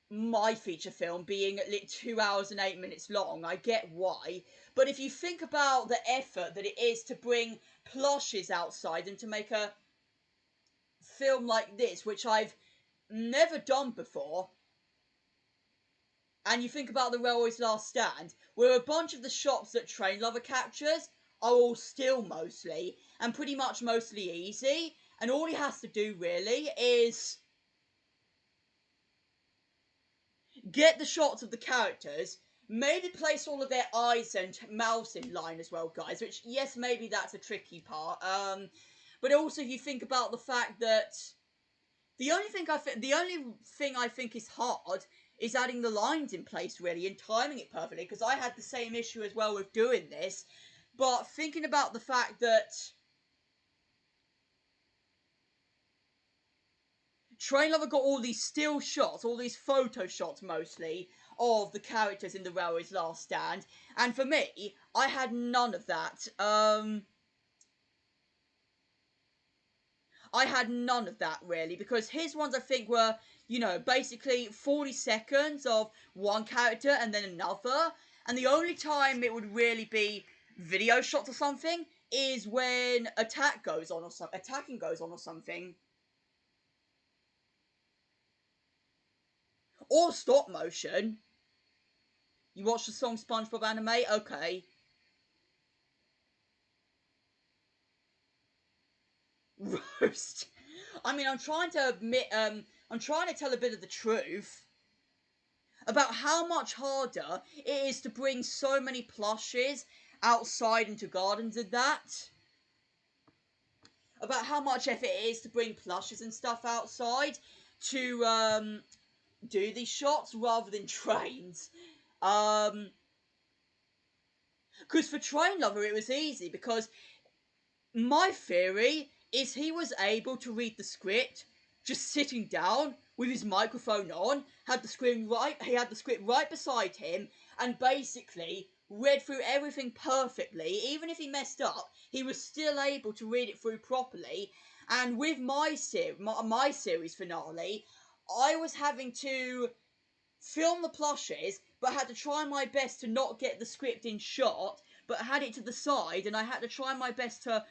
my feature film being at least 2 hours and 8 minutes long. I get why. But if you think about the effort that it is to bring plushes outside and to make a film like this, which I've never done before, and you think about the Railway's Last Stand, where a bunch of the shots that Train Lover captures are all still mostly, and pretty much mostly easy, and all he has to do really is get the shots of the characters, maybe place all of their eyes and mouths in line as well, guys, which, yes, maybe that's a tricky part, but also you think about the fact that the only thing I think is hard is adding the lines in place, really, and timing it perfectly, because I had the same issue as well with doing this, but thinking about the fact that Train Lover got all these still shots, all these photo shots mostly, of the characters in the Railway's Last Stand, and for me, I had none of that. I had none of that, really, because his ones, I think, were, you know, basically 40 seconds of one character and then another, and the only time it would really be video shots or something is when attacking goes on or something. Or stop motion. You watch the song SpongeBob anime? Okay. Roast. I mean, I'm trying to tell a bit of the truth about how much harder it is to bring so many plushes outside into gardens and that. About how much effort it is to bring plushes and stuff outside to, do these shots rather than trains. Because for Train Lover it was easy, because my theory is he was able to read the script just sitting down with his microphone on, he had the script right beside him, and basically read through everything perfectly. Even if he messed up, he was still able to read it through properly. And with my series finale, I was having to film the plushes, but had to try my best to not get the script in shot, but had it to the side, and I had to try my best to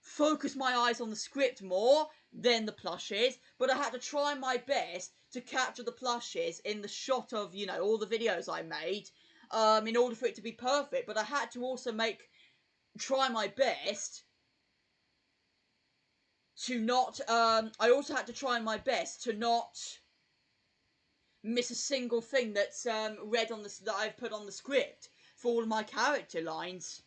focus my eyes on the script more than the plushes, but I had to try my best to capture the plushes in the shot of, you know, all the videos I made, in order for it to be perfect. But I had to also try my best to not, I also had to try my best to not miss a single thing that's, that I've put on the script for all of my character lines.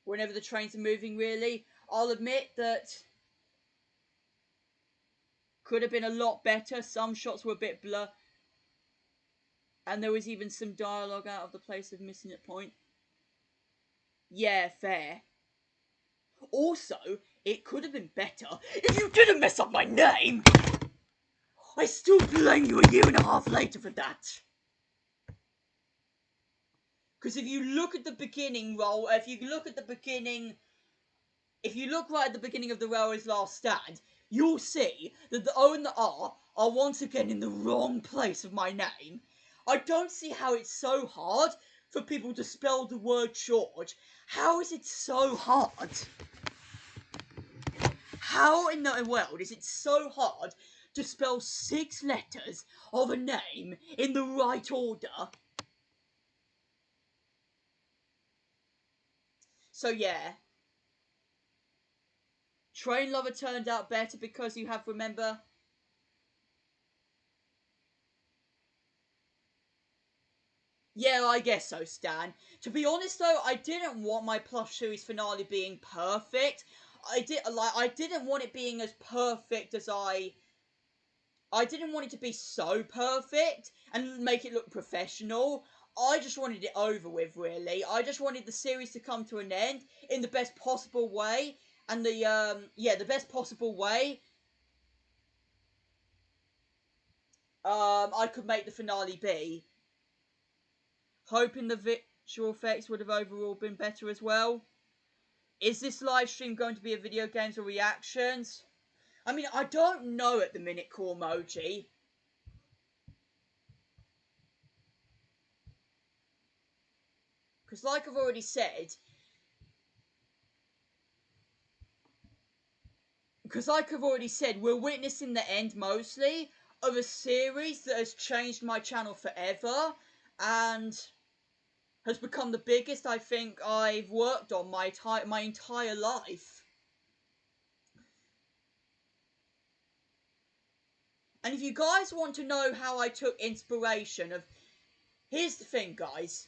Whenever the trains are moving, really, I'll admit that could have been a lot better. Some shots were a bit blur, and there was even some dialogue out of the place of missing at point. Yeah, fair. Also, it could have been better if you didn't mess up my name. I still blame you a year and a half later for that. Because if you look at the beginning if you look right at the beginning of the Railway's Last Stand, you'll see that the O and the R are once again in the wrong place of my name. I don't see how it's so hard for people to spell the word George. How is it so hard? How in the world is it so hard to spell 6 letters of a name in the right order. So yeah. Train Lover turned out better because you have, remember... Yeah, I guess so, Stan. To be honest though, I didn't want my Plush series finale being perfect. I didn't want it being as perfect as I didn't want it to be so perfect and make it look professional. I just wanted it over with, really. I just wanted the series to come to an end in the best possible way. And the best possible way I could make the finale be. Hoping the visual effects would have overall been better as well. Is this live stream going to be a video games or reactions? I mean, I don't know at the minute, Cormoji. Because like I've already said, we're witnessing the end mostly of a series that has changed my channel forever and has become the biggest I think I've worked on my entire life. And if you guys want to know how I took inspiration of... Here's the thing, guys.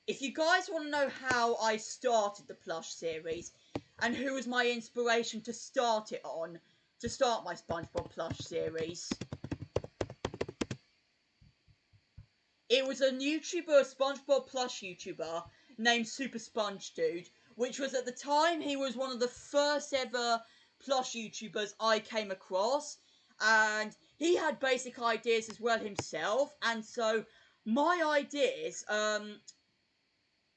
If you guys want to know how I started the Plush series and who was my inspiration to start my SpongeBob Plush series, it was a YouTuber, a SpongeBob Plush YouTuber named Super Sponge Dude, which was at the time he was one of the first ever Plush YouTubers I came across, and he had basic ideas as well himself, and so my ideas,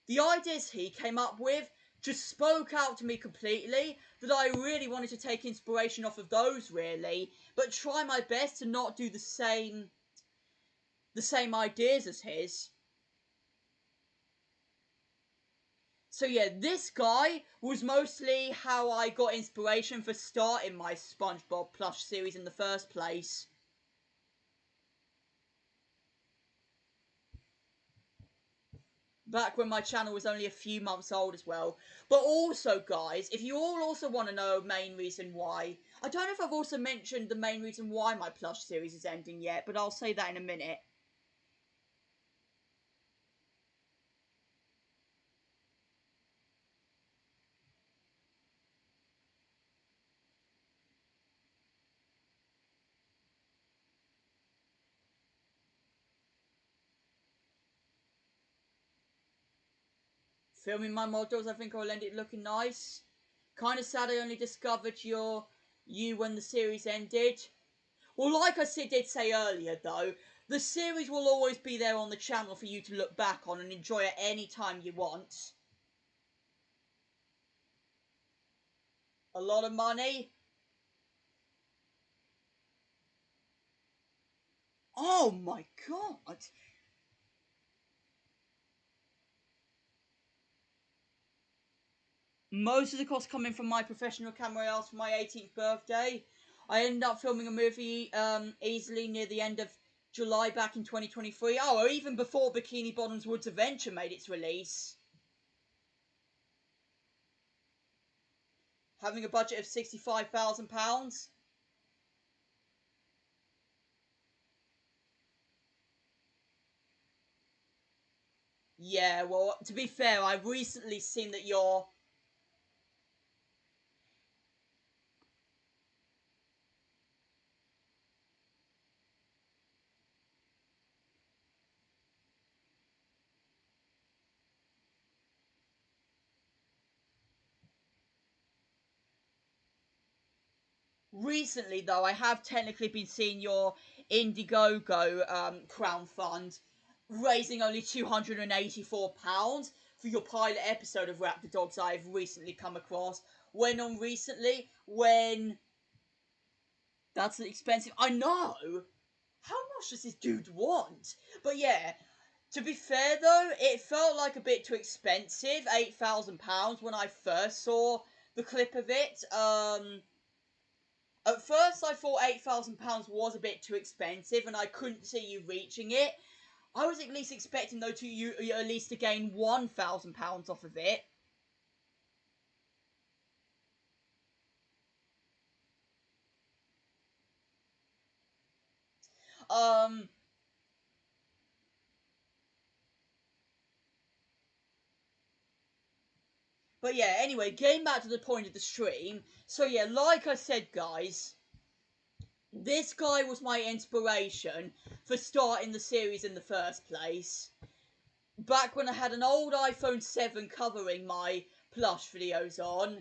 the ideas he came up with just spoke out to me completely, that I really wanted to take inspiration off of those, really, but try my best to not do the same ideas as his. So yeah, this guy was mostly how I got inspiration for starting my SpongeBob Plush series in the first place. Back when my channel was only a few months old as well. But also, guys, if you all also want to know a main reason why... I don't know if I've also mentioned the main reason why my Plush series is ending yet, but I'll say that in a minute. Filming my models, I think I'll end it looking nice. Kinda sad I only discovered you when the series ended. Well, like I did say earlier, though, the series will always be there on the channel for you to look back on and enjoy at any time you want. A lot of money. Oh my god. Most of the costs coming from my professional camera else for my 18th birthday. I ended up filming a movie easily near the end of July back in 2023. Oh, or even before Bikini Bottom's Woods Adventure made its release. Having a budget of £65,000. Yeah, well, to be fair, I've recently seen that you're... Recently, though, I have technically been seeing your Indiegogo crowd fund raising only £284 for your pilot episode of Rap the Dogs I've recently come across. When that's expensive. I know! How much does this dude want? But yeah, to be fair though, it felt like a bit too expensive, £8,000 when I first saw the clip of it. At first, I thought £8,000 was a bit too expensive, and I couldn't see you reaching it. I was at least expecting, though, you at least to gain £1,000 off of it. But yeah, anyway, getting back to the point of the stream. So yeah, like I said, guys, this guy was my inspiration for starting the series in the first place. Back when I had an old iPhone 7 covering my Plush videos on,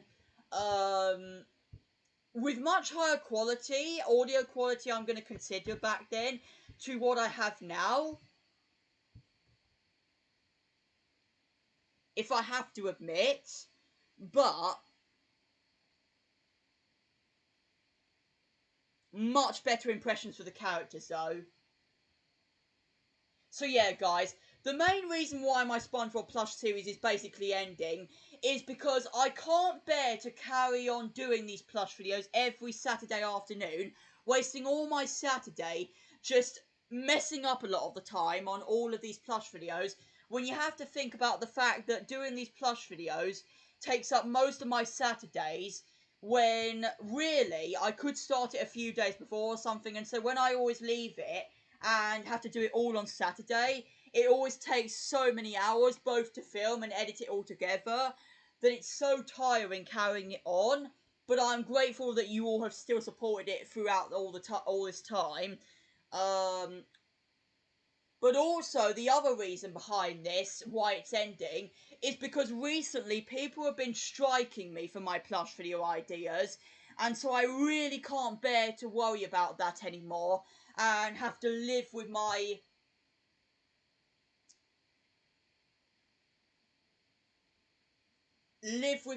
with much higher quality, audio quality I'm going to consider back then, to what I have now. If I have to admit, but much better impressions for the characters though. So yeah, guys, the main reason why my SpongeBob Plush series is basically ending is because I can't bear to carry on doing these Plush videos every Saturday afternoon, wasting all my Saturday just messing up a lot of the time on all of these Plush videos, when you have to think about the fact that doing these Plush videos takes up most of my Saturdays, when really I could start it a few days before or something, and so when I always leave it and have to do it all on Saturday, it always takes so many hours both to film and edit it all together that it's so tiring carrying it on. But I'm grateful that you all have still supported it throughout all this time. But also, the other reason behind this, why it's ending, is because recently people have been striking me for my Plush video ideas, and so I really can't bear to worry about that anymore, and have to live with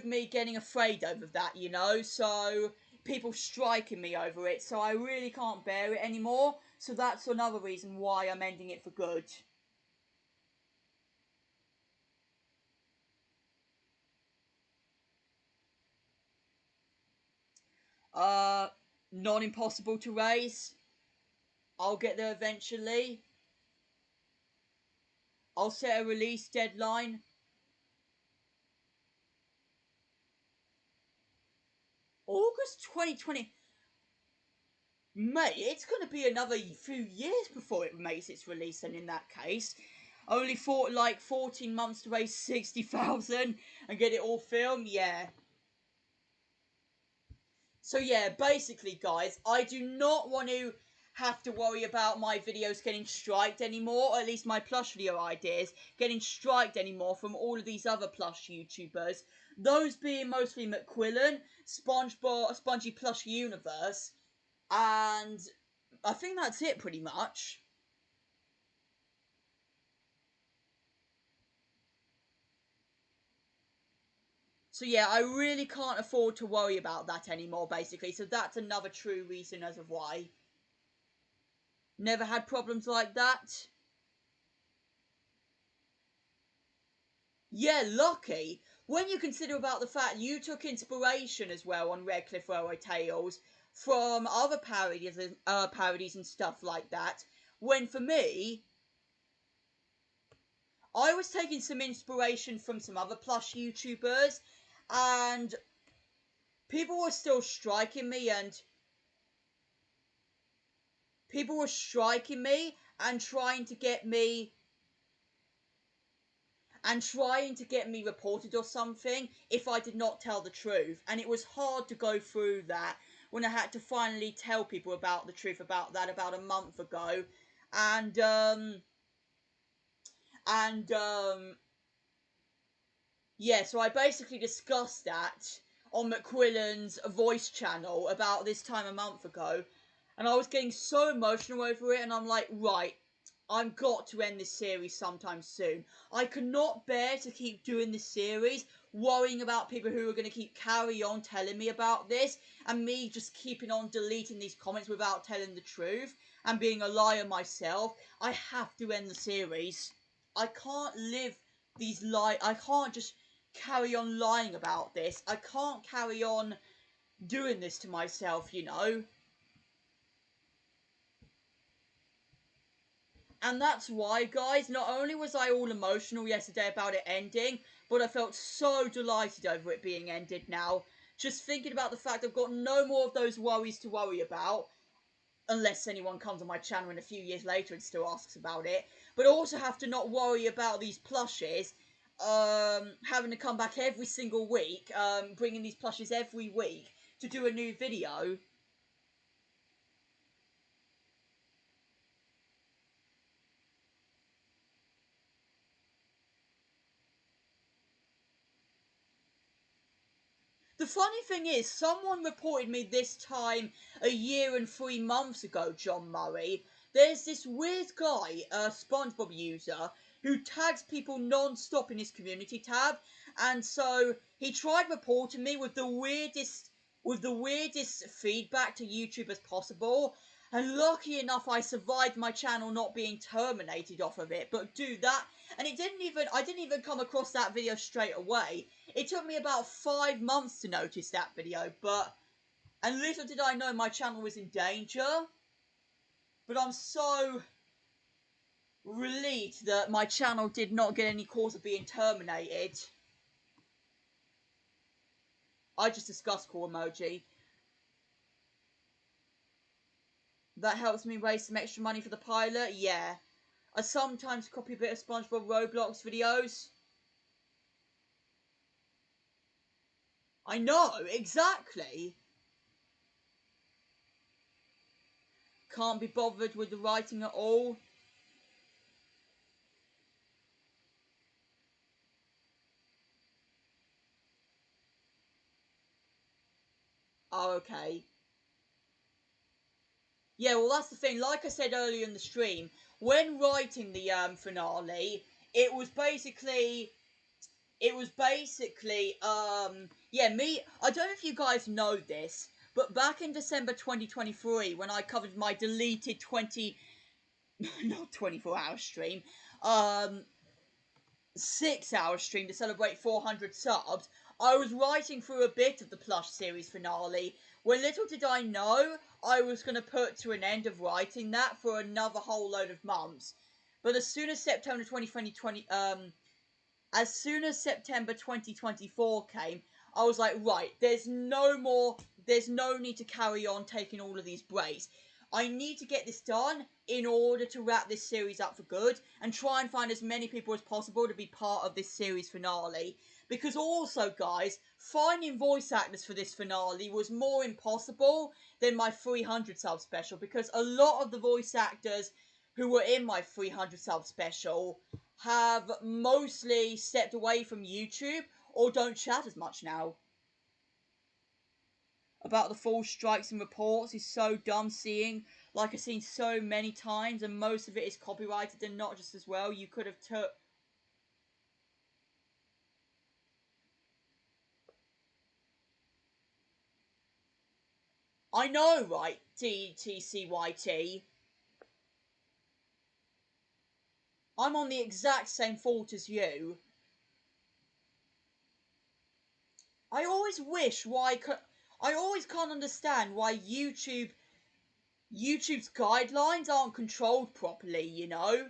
me getting afraid over that, you know, so people striking me over it, so I really can't bear it anymore, so that's another reason why I'm ending it for good. Not impossible to raise. I'll get there eventually. I'll set a release deadline. August 2020. Mate, it's going to be another few years before it makes its release, and in that case, only for like 14 months to raise 60,000 and get it all filmed, yeah. So yeah, basically guys, I do not want to have to worry about my videos getting striked anymore, or at least my Plush video ideas getting striked anymore from all of these other Plush YouTubers. Those being mostly McQuillan, SpongeBob, Spongy Plush Universe, and I think that's it pretty much. So yeah, I really can't afford to worry about that anymore, basically. So that's another true reason as of why. Never had problems like that. Yeah, lucky. When you consider about the fact you took inspiration as well on Red Cliff Railway Tales from other parodies and stuff like that. When for me, I was taking some inspiration from some other Plush YouTubers, and people were still striking me and trying to get me reported or something if I did not tell the truth. And it was hard to go through that when I had to finally tell people about the truth about that about a month ago. And yeah, so I basically discussed that on McQuillan's voice channel about this time a month ago, and I was getting so emotional over it, and I'm like, right, I've got to end this series sometime soon. I cannot bear to keep doing this series, worrying about people who are going to keep carry on telling me about this, and me just keeping on deleting these comments without telling the truth, and being a liar myself. I have to end the series. I can't live these I can't just carry on lying about this. I can't carry on doing this to myself, you know. And that's why, guys, not only was I all emotional yesterday about it ending, but I felt so delighted over it being ended now. Just thinking about the fact I've got no more of those worries to worry about. Unless anyone comes on my channel in a few years later and still asks about it. But also have to not worry about these plushes. Having to come back every single week. Bringing these plushes every week to do a new video. The funny thing is, someone reported me this time a year and 3 months ago, John Murray. There's this weird guy, a SpongeBob user, who tags people non-stop in his community tab, and so he tried reporting me with the weirdest feedback to YouTube as possible. And lucky enough, I survived my channel not being terminated off of it. But do that, and I didn't even come across that video straight away. It took me about 5 months to notice that video, and little did I know my channel was in danger. But I'm so relieved that my channel did not get any cause of being terminated. I just discussed cool emoji. That helps me raise some extra money for the pilot, yeah. I sometimes copy a bit of SpongeBob Roblox videos. I know, exactly. Can't be bothered with the writing at all. Oh, okay. Yeah, well, that's the thing. Like I said earlier in the stream, when writing the finale, it was basically, yeah, me. I don't know if you guys know this, but back in December 2023, when I covered my deleted not 24-hour stream, 6-hour stream to celebrate 400 subs, I was writing through a bit of the Plush series finale, when little did I know I was going to put to an end of writing that for another whole load of months. But as soon as September 2024 came, I was like, right, there's no need to carry on taking all of these breaks. I need to get this done in order to wrap this series up for good and try and find as many people as possible to be part of this series finale. Because also, guys, finding voice actors for this finale was more impossible than my 300 sub special, because a lot of the voice actors who were in my 300 sub special have mostly stepped away from YouTube or don't chat as much now. About the false strikes and reports is so dumb seeing, like I've seen so many times, and most of it is copyrighted and not just as well. You could have took... I know, right, TTCYT. I'm on the exact same fault as you. I always wish why... I always can't understand why YouTube's guidelines aren't controlled properly, you know?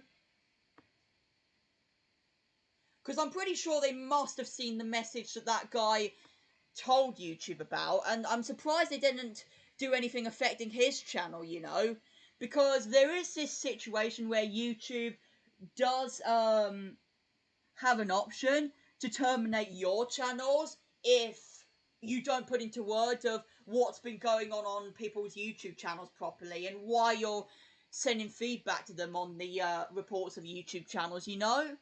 Because I'm pretty sure they must have seen the message that guy told YouTube about, and I'm surprised they didn't do anything affecting his channel, you know? Because there is this situation where YouTube does have an option to terminate your channels if you don't put into words of what's been going on people's YouTube channels properly and why you're sending feedback to them on the reports of YouTube channels, you know?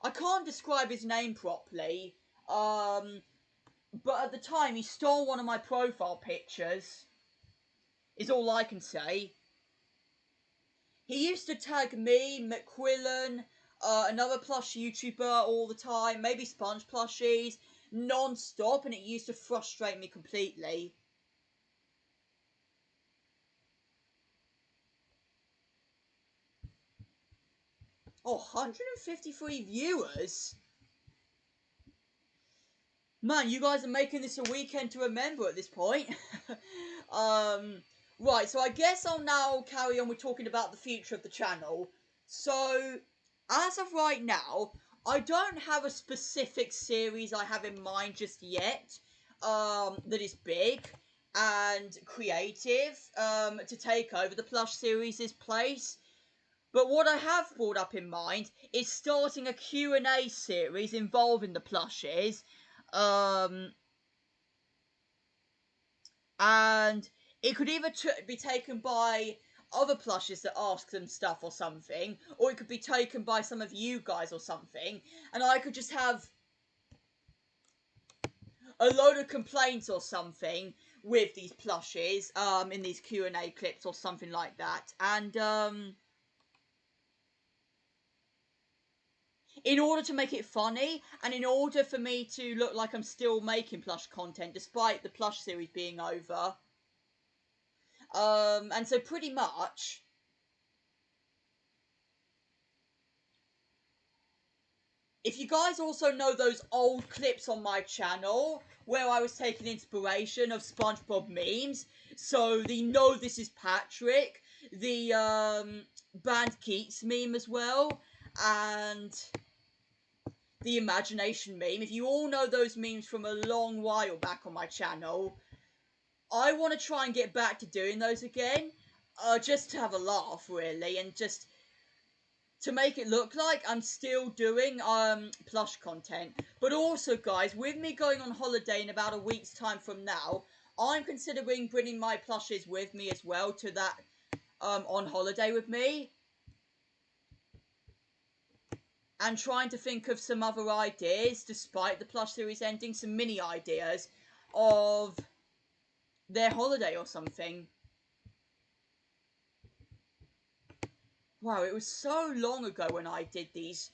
I can't describe his name properly, but at the time he stole one of my profile pictures, is all I can say. He used to tag me, McQuillan, another plush YouTuber all the time, maybe Sponge plushies, non-stop, and it used to frustrate me completely. Oh, 153 viewers? Man, you guys are making this a weekend to remember at this point. Right, so I guess I'll now carry on with talking about the future of the channel. So, as of right now, I don't have a specific series I have in mind just yet, that is big and creative, to take over the Plush series' place. But what I have brought up in mind is starting a Q&A series involving the plushes, and it could either be taken by other plushes that ask them stuff or something, or it could be taken by some of you guys or something, and I could just have a load of complaints or something with these plushes, in these Q&A clips or something like that, and, in order to make it funny, and in order for me to look like I'm still making Plush content, despite the Plush series being over. And so pretty much, if you guys also know those old clips on my channel, where I was taking inspiration of SpongeBob memes, so the "No, this is Patrick", the, Band Keats meme as well, and the imagination meme. If you all know those memes from a long while back on my channel, I want to try and get back to doing those again, just to have a laugh, really, and just to make it look like I'm still doing Plush content. But also, guys, with me going on holiday in about a week's time from now, I'm considering bringing my plushes with me as well to that, on holiday with me, and trying to think of some other ideas, despite the Plush series ending, some mini ideas of their holiday or something. Wow, it was so long ago when I did these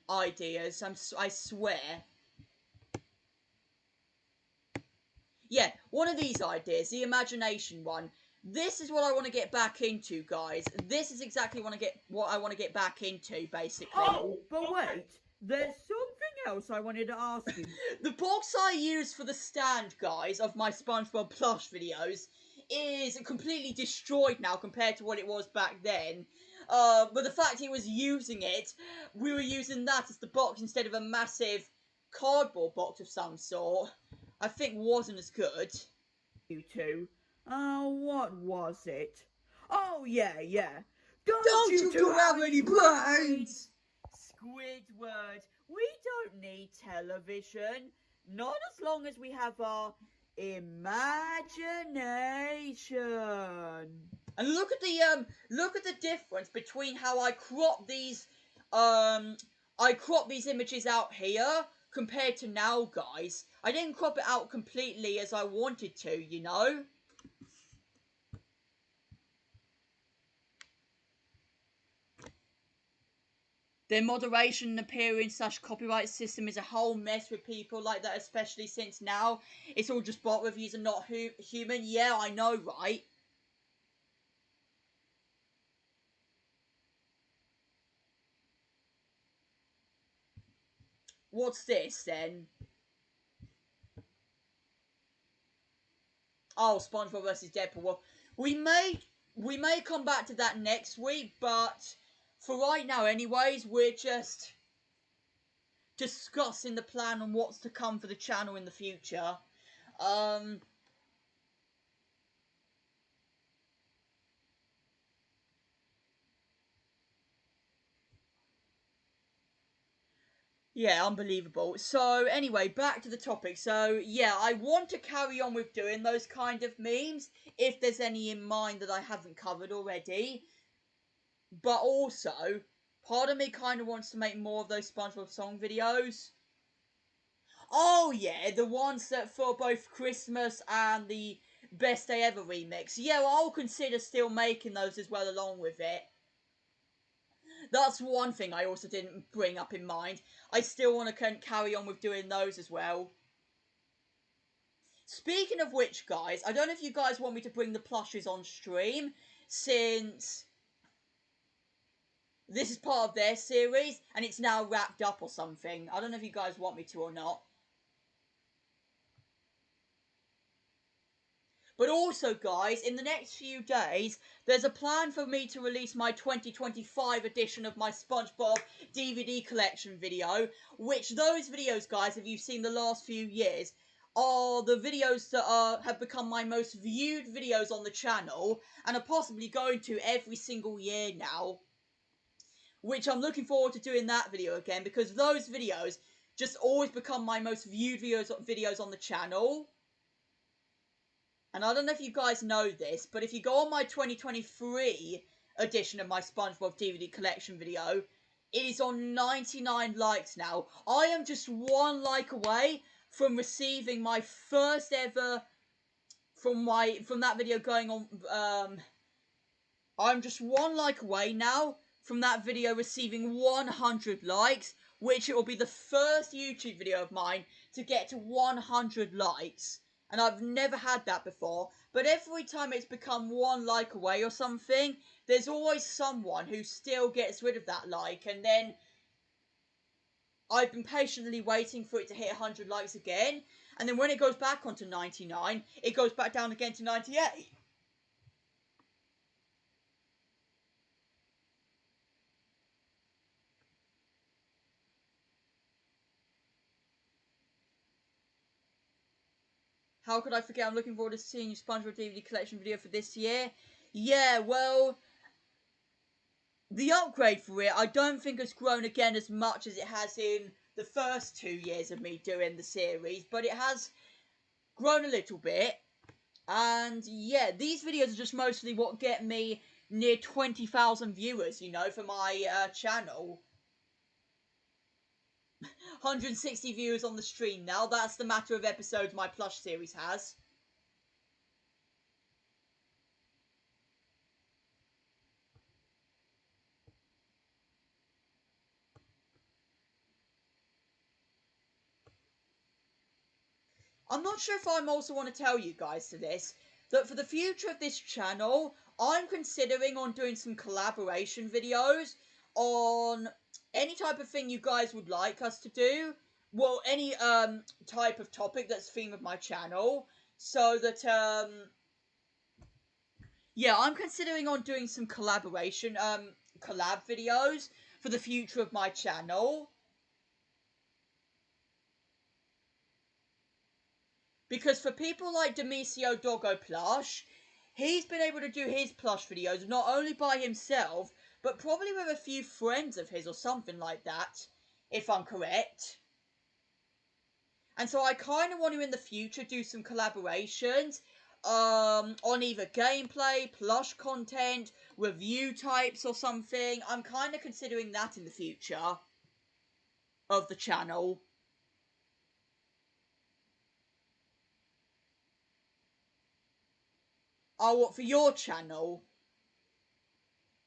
ideas, I swear. Yeah, one of these ideas, the imagination one. This is what I want to get back into, guys. This is exactly what I want to get back into, basically. Oh, but wait, there's something else I wanted to ask you. The box I use for the stand, guys, of my SpongeBob Plush videos is completely destroyed now compared to what it was back then. But the fact he was using it, we were using that as the box instead of a massive cardboard box of some sort, I think wasn't as good. You two. What was it? Oh, yeah. Don't you two have any plans? Squidward, we don't need television. Not as long as we have our imagination. And look at the difference between how I crop these images out here compared to now, guys. I didn't crop it out completely as I wanted to, you know? Their moderation and appearance / copyright system is a whole mess with people like that, especially since now it's all just bot reviews and not human. Yeah, I know, right? What's this, then? Oh, SpongeBob versus Deadpool. Well, we may come back to that next week, but for right now, anyways, we're just discussing the plan on what's to come for the channel in the future. Yeah, unbelievable. So, anyway, back to the topic. So, yeah, I want to carry on with doing those kind of memes, if there's any in mind that I haven't covered already. But also, part of me kind of wants to make more of those SpongeBob song videos. Oh, yeah, the ones that for both Christmas and the Best Day Ever remix. Yeah, well, I'll consider still making those as well along with it. That's one thing I also didn't bring up in mind. I still want to carry on with doing those as well. Speaking of which, guys, I don't know if you guys want me to bring the plushes on stream, since this is part of their series, and it's now wrapped up or something. I don't know if you guys want me to or not. But also, guys, in the next few days, there's a plan for me to release my 2025 edition of my SpongeBob DVD collection video, which those videos, guys, if you've seen the last few years, are the videos that have become my most viewed videos on the channel, and are possibly going to every single year now. Which I'm looking forward to doing that video again, because those videos just always become my most viewed videos on the channel. And I don't know if you guys know this, but if you go on my 2023 edition of my SpongeBob DVD collection video, it is on 99 likes now. I am just one like away from receiving my first ever, from that video going on, I'm just one like away now from that video receiving 100 likes, which it will be the first YouTube video of mine to get to 100 likes. And I've never had that before, but every time it's become one like away or something, there's always someone who still gets rid of that like, and then I've been patiently waiting for it to hit 100 likes again, and then when it goes back onto 99, it goes back down again to 98. How could I forget? I'm looking forward to seeing your SpongeBob DVD collection video for this year. Yeah, well, the upgrade for it, I don't think has grown again as much as it has in the first 2 years of me doing the series, but it has grown a little bit. And yeah, these videos are just mostly what get me near 20,000 viewers, you know, for my channel. 160 viewers on the stream now. That's the matter of episodes my Plush series has. I'm not sure if I'm also want to tell you guys to this, that for the future of this channel, I'm considering on doing some collaboration videos on any type of thing you guys would like us to do. Well, any type of topic that's theme of my channel. So that, yeah, I'm considering on doing some collaboration, collab videos for the future of my channel. Because for people like Demisio Doggo Plush, he's been able to do his Plush videos not only by himself, but probably with a few friends of his or something like that, if I'm correct. And so I kind of want to in the future do some collaborations on either gameplay, Plush content, review types or something. I'm kind of considering that in the future of the channel. Oh, what, for your channel?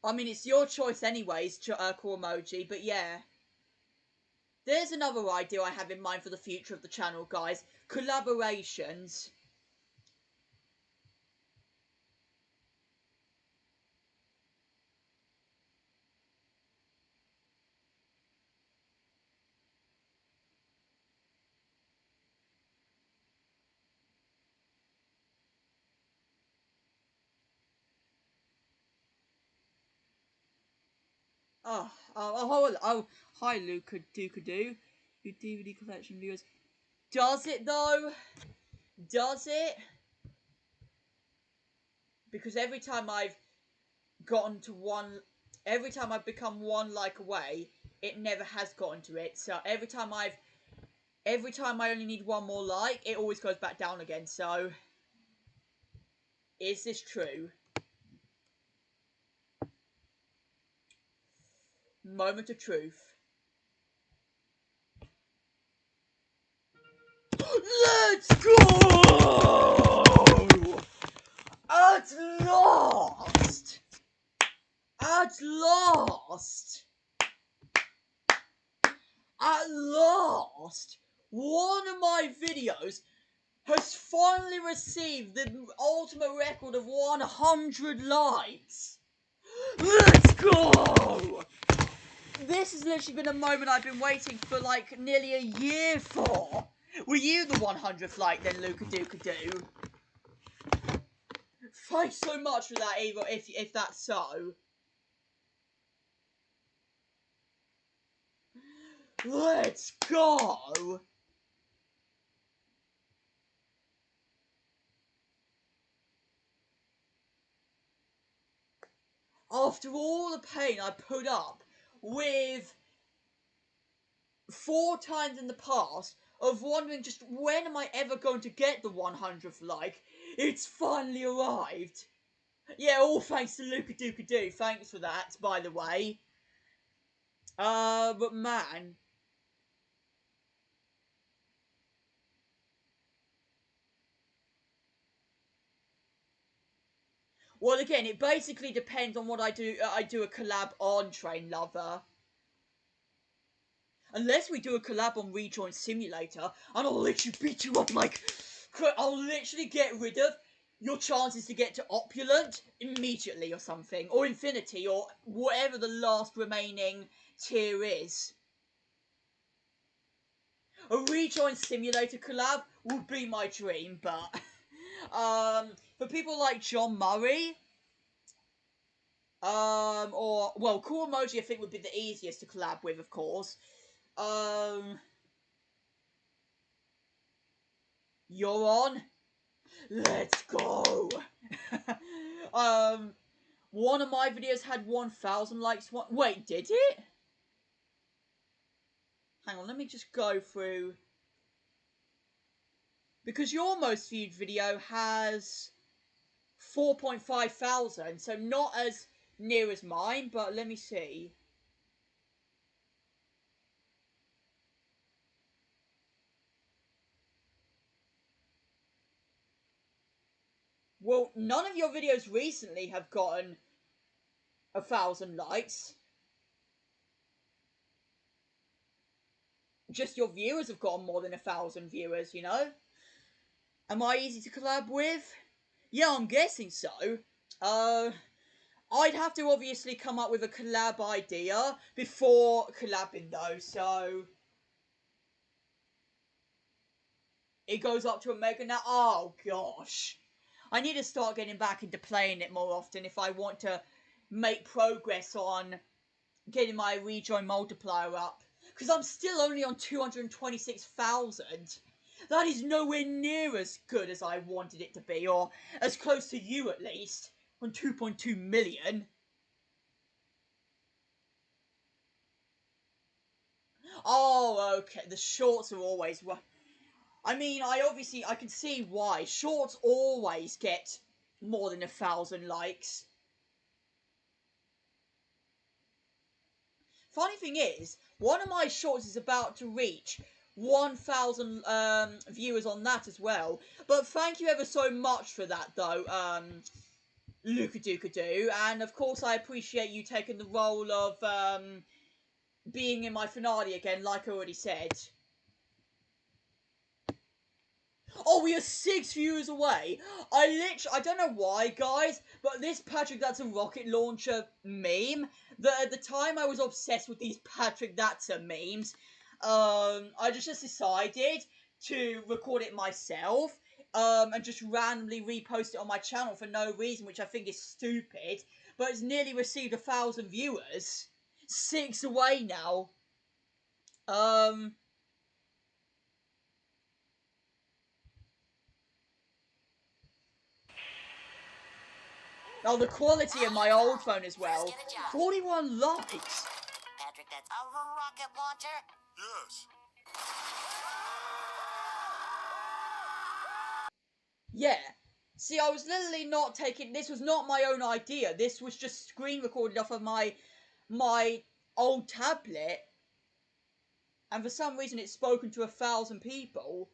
I mean, it's your choice anyways, Cool Emoji, but yeah. There's another idea I have in mind for the future of the channel, guys. Collaborations. Oh, hi Luca Dookadoo. Your DVD collection viewers. Does it though? Does it? Because every time I've become one like away, it never has gotten to it. So every time I only need one more like, it always goes back down again. So, is this true? Moment of truth. Let's go! At last! At last! At last! One of my videos has finally received the ultimate record of 100 likes! Let's go! This has literally been a moment I've been waiting for like nearly a year for. Were you the 100th like then, Luca Dookadoo? Thanks so much for that, Eva, if that's so. Let's go! After all the pain I put up with 4 times in the past of wondering just when am I ever going to get the 100th like, it's finally arrived. Yeah, all thanks to Luka Duka Doo. Thanks for that, by the way. But man. Well, again, it basically depends on what I do. I do a collab on Train Lover. Unless we do a collab on Rejoin Simulator, and I'll literally beat you up like... I'll literally get rid of your chances to get to Opulent immediately or something. Or Infinity, or whatever the last remaining tier is. A Rejoin Simulator collab would be my dream, but... for people like John Murray... or... Well, Cool Emoji I think would be the easiest to collab with, of course. You're on? Let's go! One of my videos had 1,000 likes. Wait, did it? Hang on, let me just go through. Because your most viewed video has 4.5 thousand, so not as near as mine, but let me see. Well, none of your videos recently have gotten 1,000 likes. Just your viewers have gotten more than 1,000 viewers, you know? Am I easy to collab with? Yeah, I'm guessing so. I'd have to obviously come up with a collab idea before collabing though, so... It goes up to a mega now. Oh, gosh. I need to start getting back into playing it more often if I want to make progress on getting my rejoin multiplier up. Because I'm still only on 226,000. That is nowhere near as good as I wanted it to be, or as close to you at least, on 2.2 million. Oh, okay, the shorts are always... I mean, I can see why. Shorts always get more than 1,000 likes. Funny thing is, one of my shorts is about to reach 1,000 viewers on that as well. But thank you ever so much for that, though, Luka Duka Doo. And of course, I appreciate you taking the role of being in my finale again, like I already said. Oh, we are 6 viewers away. I don't know why, guys, but this Patrick That's a Rocket Launcher meme, at the time I was obsessed with these Patrick That's a memes, I just decided to record it myself, and just randomly repost it on my channel for no reason, which I think is stupid, but it's nearly received 1,000 viewers. 6 away now. Oh, the quality of my old phone as well. 41 likes. Patrick, that's a rocket launcher? Yes. Yeah. See, I was literally not taking... This was not my own idea. This was just screen recorded off of my old tablet. And for some reason it's spoken to 1,000 people.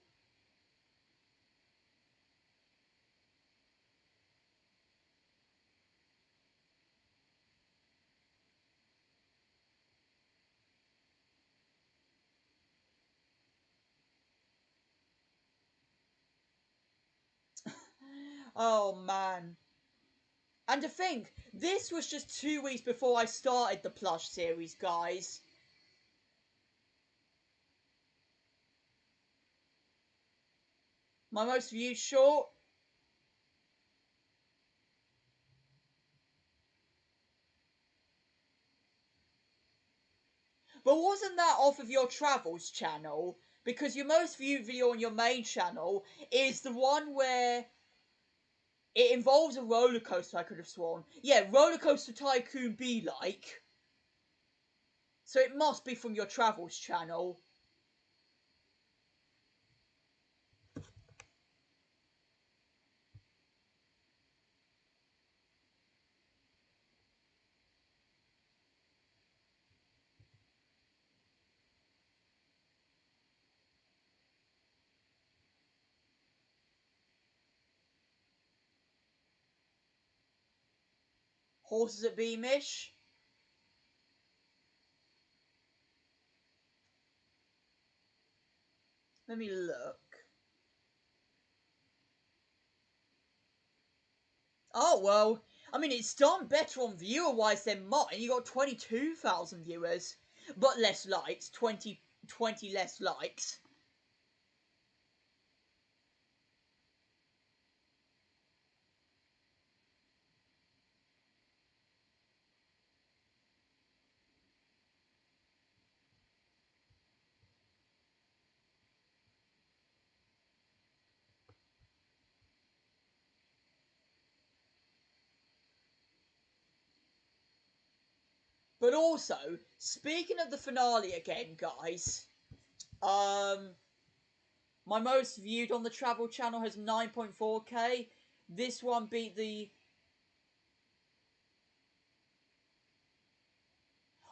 Oh, man. And to think, this was just 2 weeks before I started the Plush series, guys. My most viewed short? But wasn't that off of your travels channel? Because your most viewed video on your main channel is the one where it involves a roller coaster, I could have sworn. Yeah, Roller Coaster Tycoon Be Like. So it must be from your travels channel. Horses at Beamish. Let me look. Oh, well, I mean, it's done better on viewer-wise than mine. You got 22,000 viewers, but less likes. 20 less likes. But also, speaking of the finale again, guys, my most viewed on the travel channel has 9.4k. This one beat the...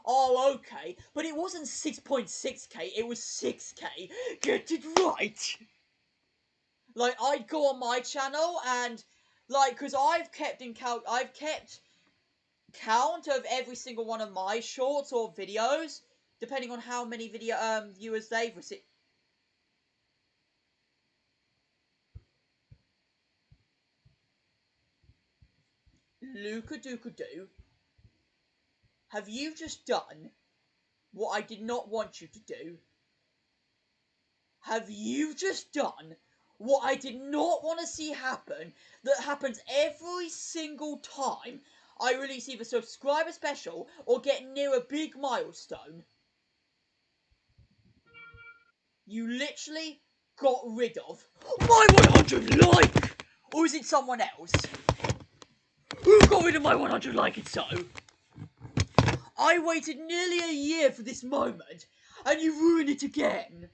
Oh, okay, but it wasn't 6.6k, it was 6k. Get it right! Like, I'd go on my channel and, like, because I've kept count of every single one of my shorts or videos, depending on how many viewers they've received. Luka Dooka Doo, have you just done what I did not want you to do? Have you just done what I did not want to see happen, that happens every single time I release either subscriber special or get near a big milestone? You literally got rid of my 100 like! Or is it someone else? Who got rid of my 100 like it so? I waited nearly a year for this moment, and you ruined it again.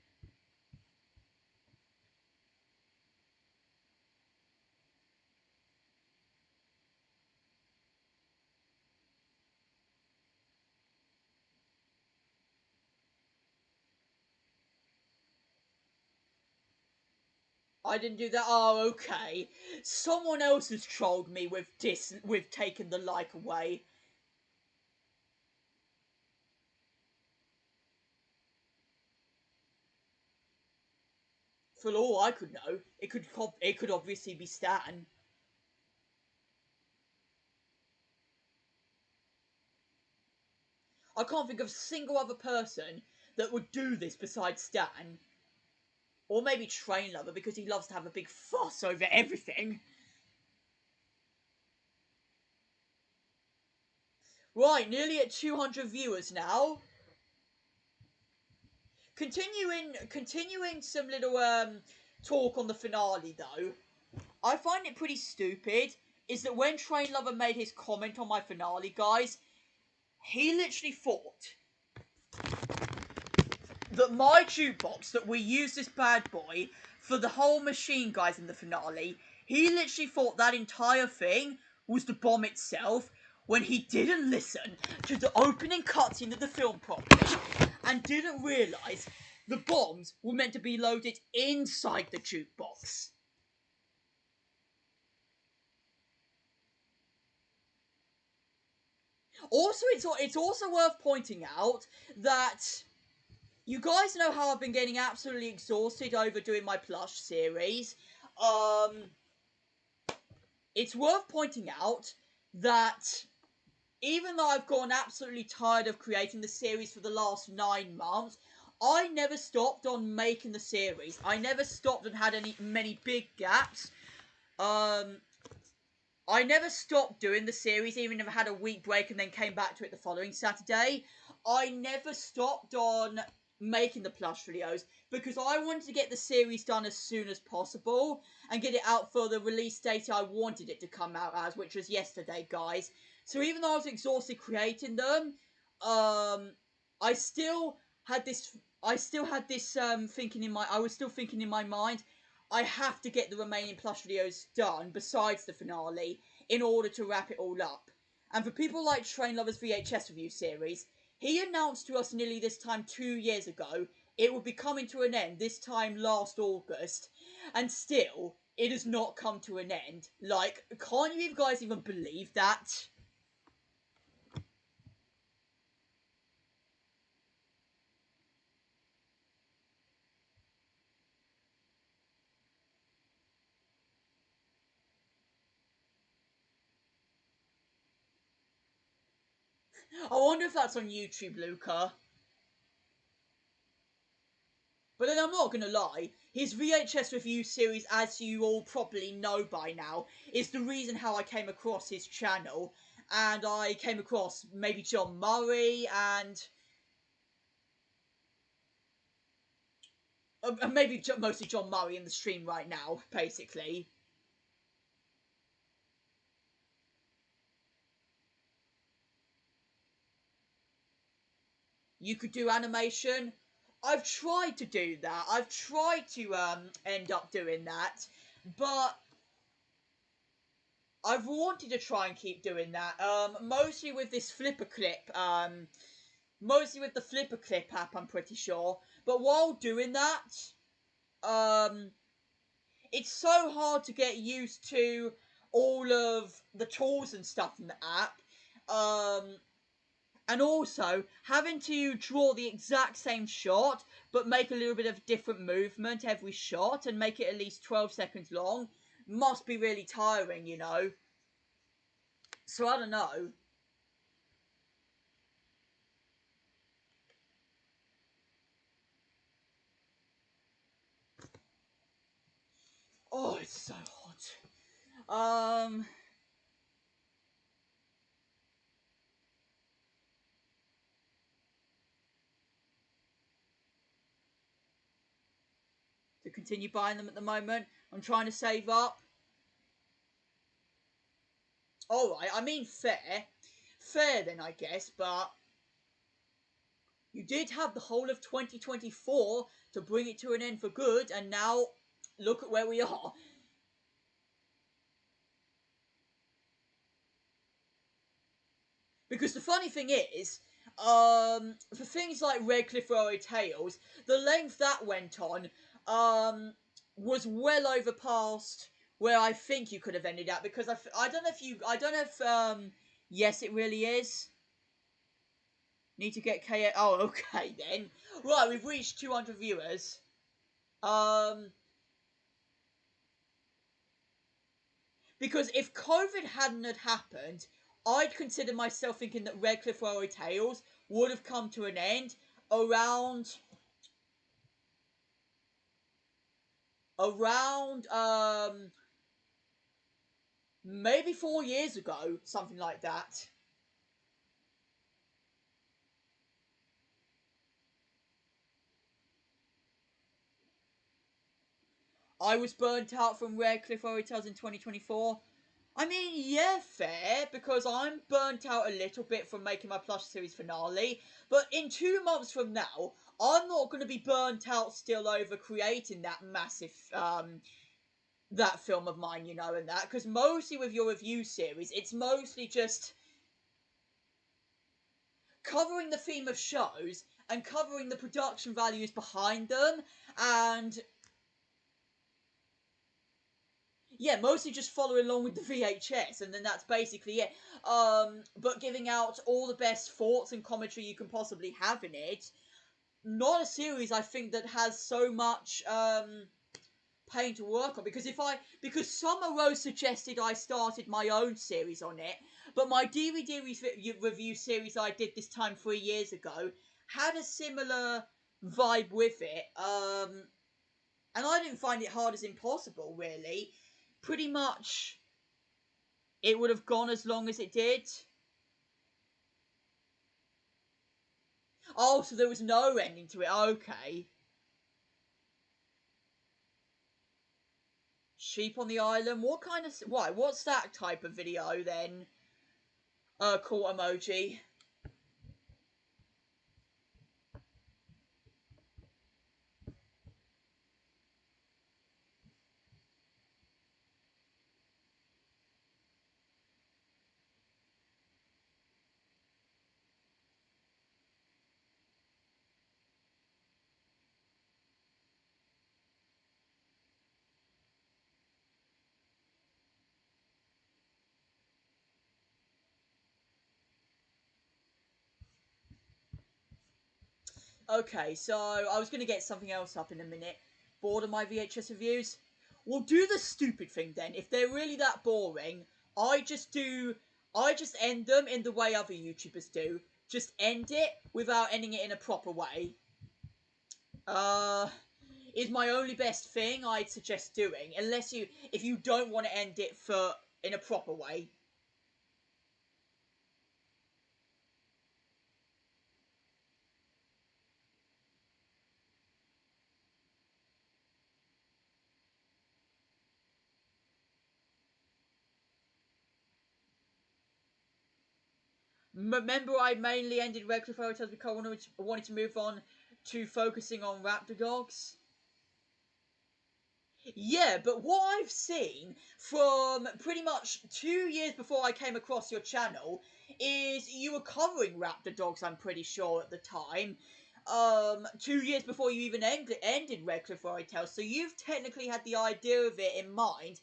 I didn't do that. Oh, okay. Someone else has trolled me with taking the like away. For all I could know, it could obviously be Stan. I can't think of a single other person that would do this besides Stan. Or maybe Train Lover, because he loves to have a big fuss over everything. Right, nearly at 200 viewers now. Continuing some little talk on the finale though. I find it pretty stupid is that when Train Lover made his comment on my finale, guys, he literally thought that my jukebox, that we use this bad boy for the whole machine, guys, in the finale, he literally thought that entire thing was the bomb itself, when he didn't listen to the opening cutscene of the film properly, and didn't realise the bombs were meant to be loaded inside the jukebox. Also, it's also worth pointing out that you guys know how I've been getting absolutely exhausted over doing my Plush series. It's worth pointing out that even though I've gotten absolutely tired of creating the series for the last 9 months, I never stopped on making the series. I never stopped and had many big gaps. I never stopped doing the series, even if I had a week break and then came back to it the following Saturday. I never stopped on making the Plush videos because I wanted to get the series done as soon as possible and get it out for the release date I wanted it to come out as, which was yesterday, guys. So even though I was exhausted creating them, I still had this thinking in my mind, I have to get the remaining Plush videos done besides the finale in order to wrap it all up. And for people like Train Lovers VHS review series, he announced to us nearly this time 2 years ago it would be coming to an end this time last August, and still it has not come to an end. Like, can't you guys even believe that? I wonder if that's on YouTube, Luca. But then I'm not gonna lie, his VHS review series, as you all probably know by now, is the reason how I came across his channel. And I came across maybe John Murray and maybe mostly John Murray in the stream right now, basically. You could do animation. I've tried to do that. I've tried to end up doing that, but I've wanted to try and keep doing that. Mostly with this Flipper Clip. Mostly with the Flipper Clip app, I'm pretty sure. But while doing that, it's so hard to get used to all of the tools and stuff in the app. And also, having to draw the exact same shot, but make a little bit of different movement every shot, and make it at least 12 seconds long, must be really tiring, you know? So, I don't know. Oh, it's so hot. To continue buying them at the moment. I'm trying to save up. Alright, I mean fair. Fair then, I guess, but you did have the whole of 2024 to bring it to an end for good, and now look at where we are. Because the funny thing is, for things like Red Cliff Railway Tales, the length that went on was well over past where I think you could have ended up. Because I don't know if yes, it really is. Need to get K. Oh, okay then. Right, we've reached 200 viewers. Because if COVID hadn't had happened, I'd consider myself thinking that Red Cliff Railway Tales would have come to an end around maybe 4 years ago, something like that. I was burnt out from Red Cliff Railway Tales in 2024. I mean, yeah, fair, because I'm burnt out a little bit from making my Plush series finale, but in 2 months from now, I'm not going to be burnt out still over creating that massive, that film of mine, you know, and that, because mostly with your review series, it's mostly just covering the theme of shows and covering the production values behind them, and yeah, mostly just following along with the VHS, and then that's basically it. But giving out all the best thoughts and commentary you can possibly have in it. Not a series, I think, that has so much pain to work on. Because Summer Rose suggested I started my own series on it, but my DVD review series I did this time 3 years ago had a similar vibe with it. And I didn't find it hard as impossible, really. Pretty much, it would have gone as long as it did. Oh, so there was no ending to it. Okay. Sheep on the island. What kind of... Why? What's that type of video then? Cool emoji. Okay, so I was going to get something else up in a minute. Bored of my VHS reviews? We'll do the stupid thing then. If they're really that boring, I just end them in the way other YouTubers do. Just end it without ending it in a proper way. Is my only best thing I'd suggest doing. If you don't want to end it in a proper way. Remember, I mainly ended regular photos because I wanted to move on to focusing on raptor dogs. Yeah, but what I've seen from pretty much 2 years before I came across your channel is you were covering raptor dogs, I'm pretty sure, at the time. 2 years before you even ended regular fairy tales, so you've technically had the idea of it in mind,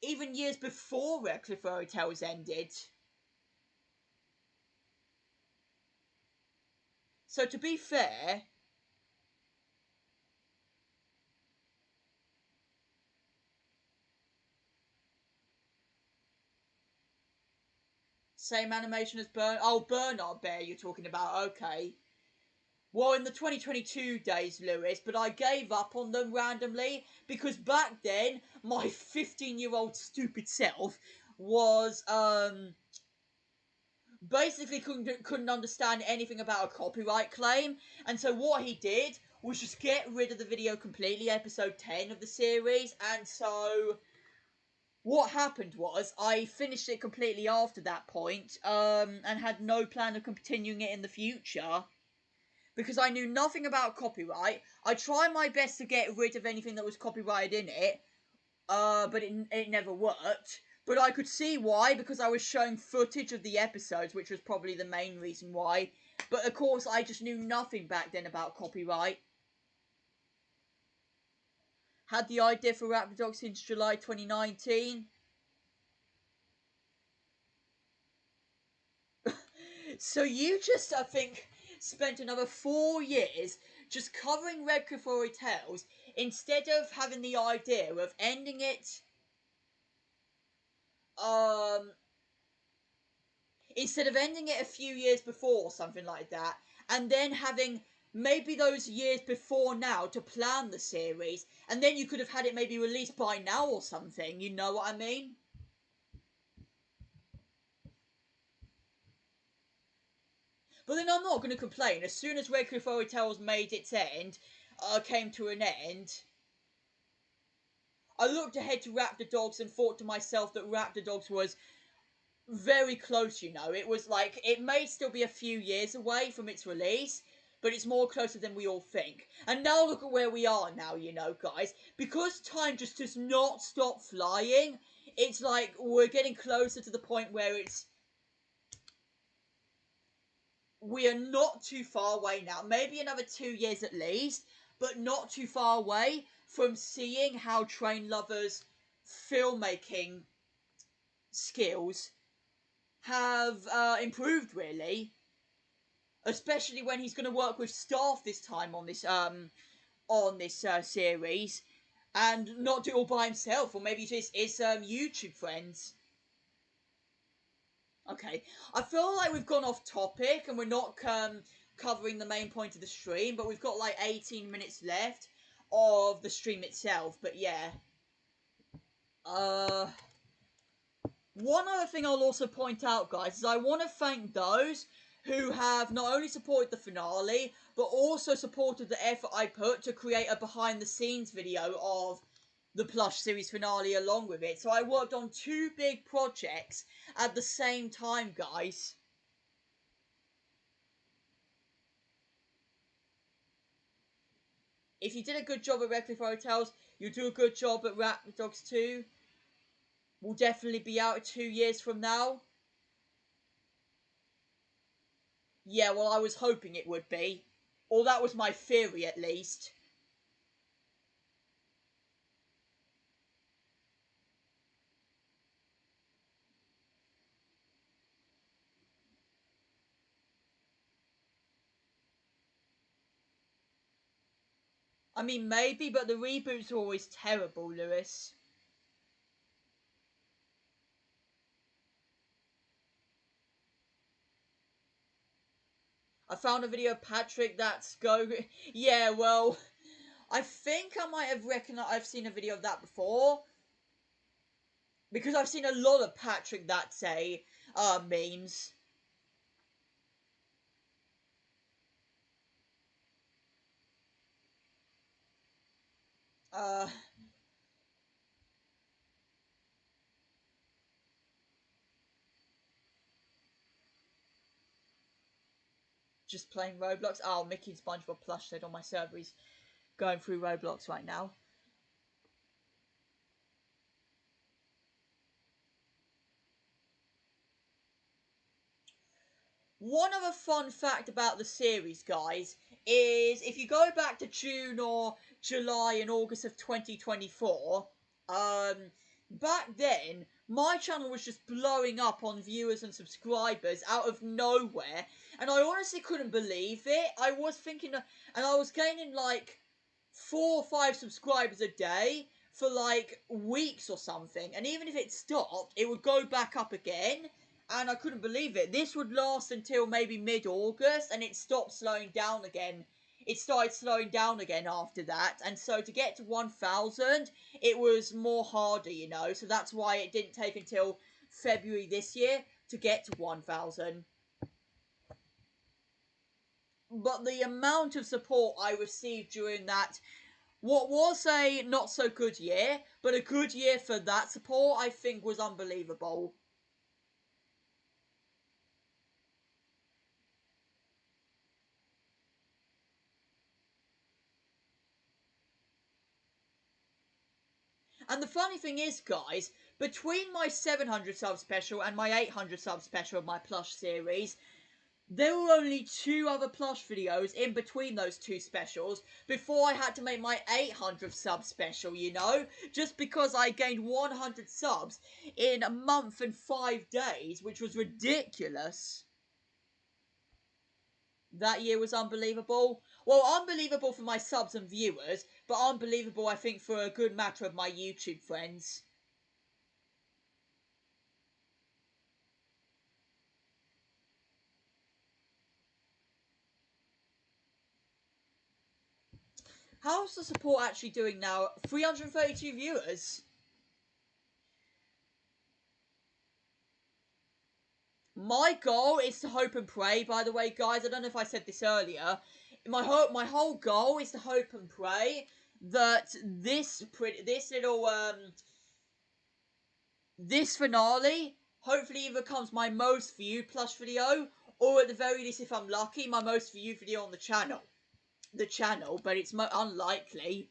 even years before regular fairy tales ended. So to be fair, same animation as Burnout Bear you're talking about, okay. Well, in the 2022 days, Lewis, but I gave up on them randomly because back then, my 15-year-old stupid self was, basically couldn't understand anything about a copyright claim, and so what he did was just get rid of the video completely, episode 10 of the series, and so what happened was I finished it completely after that point, and had no plan of continuing it in the future. Because I knew nothing about copyright. I tried my best to get rid of anything that was copyrighted in it, but it never worked. But I could see why, because I was showing footage of the episodes, which was probably the main reason why. But of course, I just knew nothing back then about copyright. Had the idea for Raptor Dog since July 2019. So you just, I think, spent another 4 years just covering Red Fairy Tales instead of having the idea of ending it, instead of ending it a few years before or something like that, and then having maybe those years before now to plan the series, and then you could have had it maybe released by now or something, you know what I mean? But then I'm not going to complain. As soon as Red Fairy Tales made its end, came to an end, I looked ahead to Raptor Dogs and thought to myself that Raptor Dogs was very close, you know. It was like, it may still be a few years away from its release, but it's more closer than we all think. And now look at where we are now, you know, guys. Because time just does not stop flying, it's like we're getting closer to the point where we are not too far away now. Maybe another 2 years at least, but not too far away from seeing how Train Lover's filmmaking skills have improved, really. Especially when he's going to work with staff this time on this series, and not do it all by himself, or maybe just his YouTube friends. Okay, I feel like we've gone off topic and we're not covering the main point of the stream, but we've got like 18 minutes left of the stream itself. But yeah, one other thing I'll also point out, guys, is I want to thank those who have not only supported the finale, but also supported the effort I put to create a behind the scenes video of the Plush series finale along with it. So I worked on 2 big projects at the same time, guys. If you did a good job at Reckless Hotels, you do a good job at Rat Dogs 2. Will definitely be out 2 years from now. Yeah, well, I was hoping it would be. Or that was my theory, at least. I mean, maybe, but the reboots are always terrible, Lewis. I found a video of Patrick that's Yeah, well, I think I might have I've seen a video of that before. Because I've seen a lot of Patrick that say memes. Just playing Roblox. Oh, Mickey and SpongeBob Plush said on my server he's going through Roblox right now. One other fun fact about the series, guys, is if you go back to June or July and August of 2024, back then, my channel was just blowing up on viewers and subscribers out of nowhere, and I honestly couldn't believe it. I was thinking, and I was gaining like 4 or 5 subscribers a day for like weeks or something, and even if it stopped, it would go back up again. And I couldn't believe it. This would last until maybe mid-August, and it stopped slowing down again. It started slowing down again after that, and so to get to 1,000, it was more harder, you know, so that's why it didn't take until February this year to get to 1,000. But the amount of support I received during that, what was a not so good year, but a good year for that support, I think was unbelievable. And the funny thing is, guys, between my 700 sub special and my 800 sub special of my Plush series, there were only 2 other Plush videos in between those 2 specials before I had to make my 800 sub special, you know? Just because I gained 100 subs in a month and 5 days, which was ridiculous. That year was unbelievable. Well, unbelievable for my subs and viewers, but unbelievable, I think, for a good matter of my YouTube friends. How's the support actually doing now? 332 viewers. My goal is to hope and pray, by the way, guys. I don't know if I said this earlier. My whole goal is to hope and pray that this finale hopefully either becomes my most viewed Plush video, or at the very least, if I'm lucky, my most viewed video on the channel. But it's unlikely.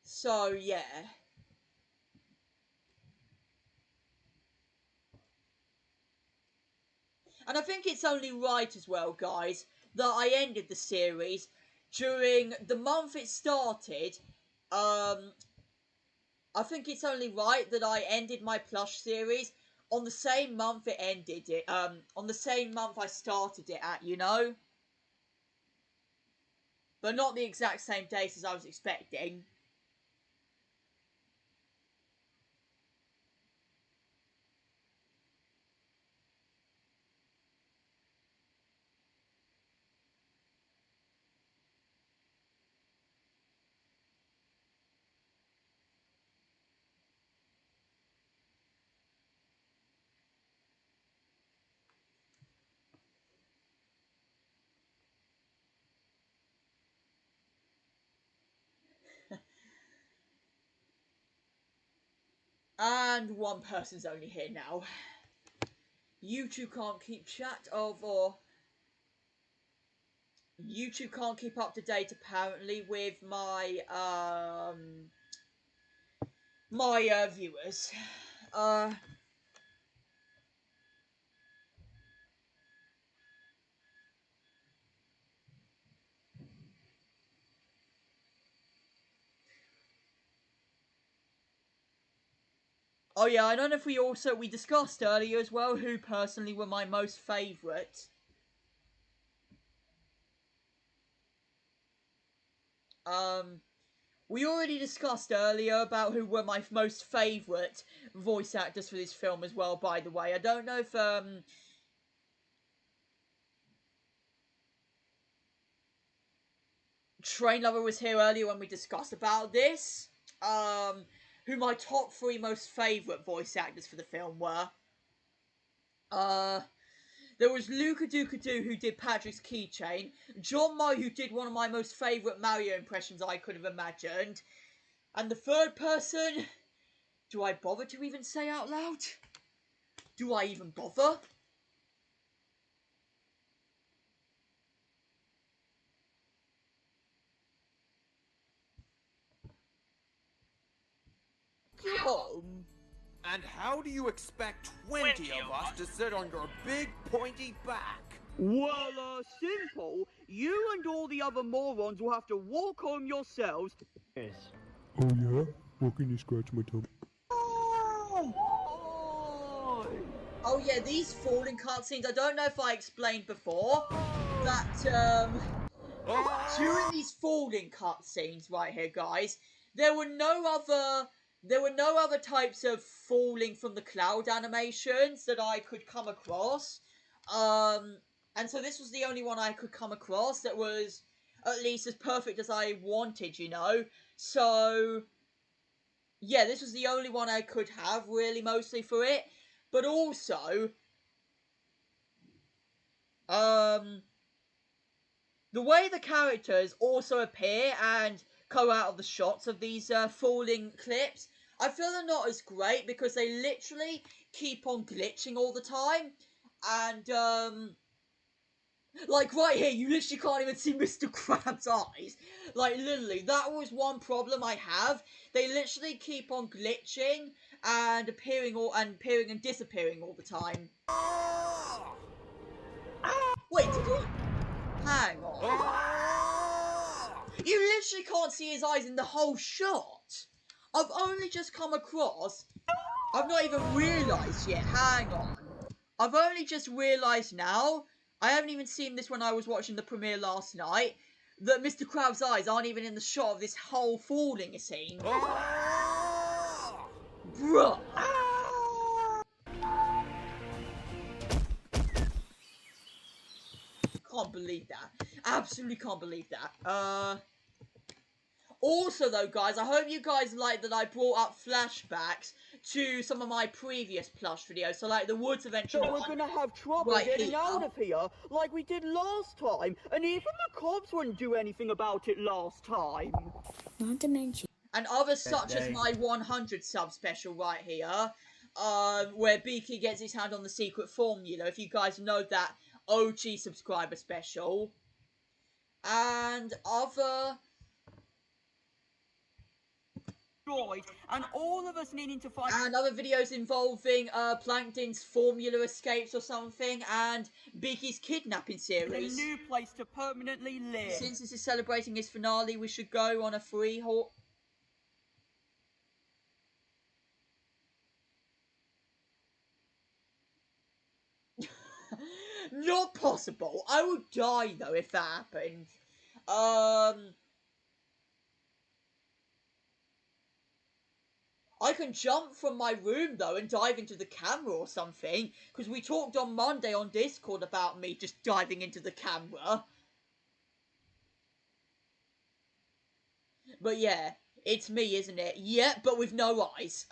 So, yeah. And I think it's only right as well, guys, that I ended the series during the month it started, I think it's only right that I ended my Plush series on the same month it ended it. On the same month I started it at, you know? But not the exact same date as I was expecting. And one person's only here now. YouTube can't keep track of, or YouTube can't keep up to date apparently with my viewers. Oh yeah, I don't know if we discussed earlier as well who personally were my most favourite. We already discussed earlier about who were my most favourite voice actors for this film as well, by the way. I don't know if, Train Lover was here earlier when we discussed about this. Who my top 3 most favourite voice actors for the film were. There was Luca Ducadoo, who did Patrick's Keychain, John Moe, who did one of my most favourite Mario impressions I could have imagined, and the third person, do I bother to even say out loud? Do I even bother? Home. And how do you expect 20 of us to sit on your big pointy back? Well, simple. You and all the other morons will have to walk home yourselves. Yes. Oh yeah? What can you scratch my tummy? Oh yeah, these falling cutscenes, I don't know if I explained before, that, during these falling cutscenes right here, guys, there were no other types of falling from the cloud animations that I could come across. And so this was the only one I could come across that was at least as perfect as I wanted, you know? So, yeah, this was the only one I could have, really, mostly for it. But also, the way the characters also appear and go out of the shots of these falling clips, I feel they're not as great because they literally keep on glitching all the time. And, like, right here, you literally can't even see Mr. Crab's eyes. Like, literally, that was one problem I have. They literally keep on glitching and appearing and disappearing all the time. Wait, did you... Hang on. You literally can't see his eyes in the whole shot. I've only just come across... I've not even realised yet. Hang on. I've only just realised now... I haven't even seen this when I was watching the premiere last night, that Mr. Krabs' eyes aren't even in the shot of this whole falling scene. Bruh. Can't believe that. Absolutely can't believe that. Also though, guys, I hope you guys like that I brought up flashbacks to some of my previous Plush videos. So like the Woods Adventure. So we're gonna have trouble getting out of here, like we did last time. And even the cops wouldn't do anything about it last time. Not to mention. And others such as my 100 sub special right here, where Beaky gets his hand on the secret formula, if you guys know that OG subscriber special. And other... And all of us needing to find... And other videos involving Plankton's formula escapes or something, and Beaky's kidnapping series. A new place to permanently live. Since this is celebrating his finale, we should go on a free Not possible. I would die though if that happened. I can jump from my room though and dive into the camera or something, because we talked on Monday on Discord about me just diving into the camera. But yeah, it's me, isn't it? Yeah, but with no eyes.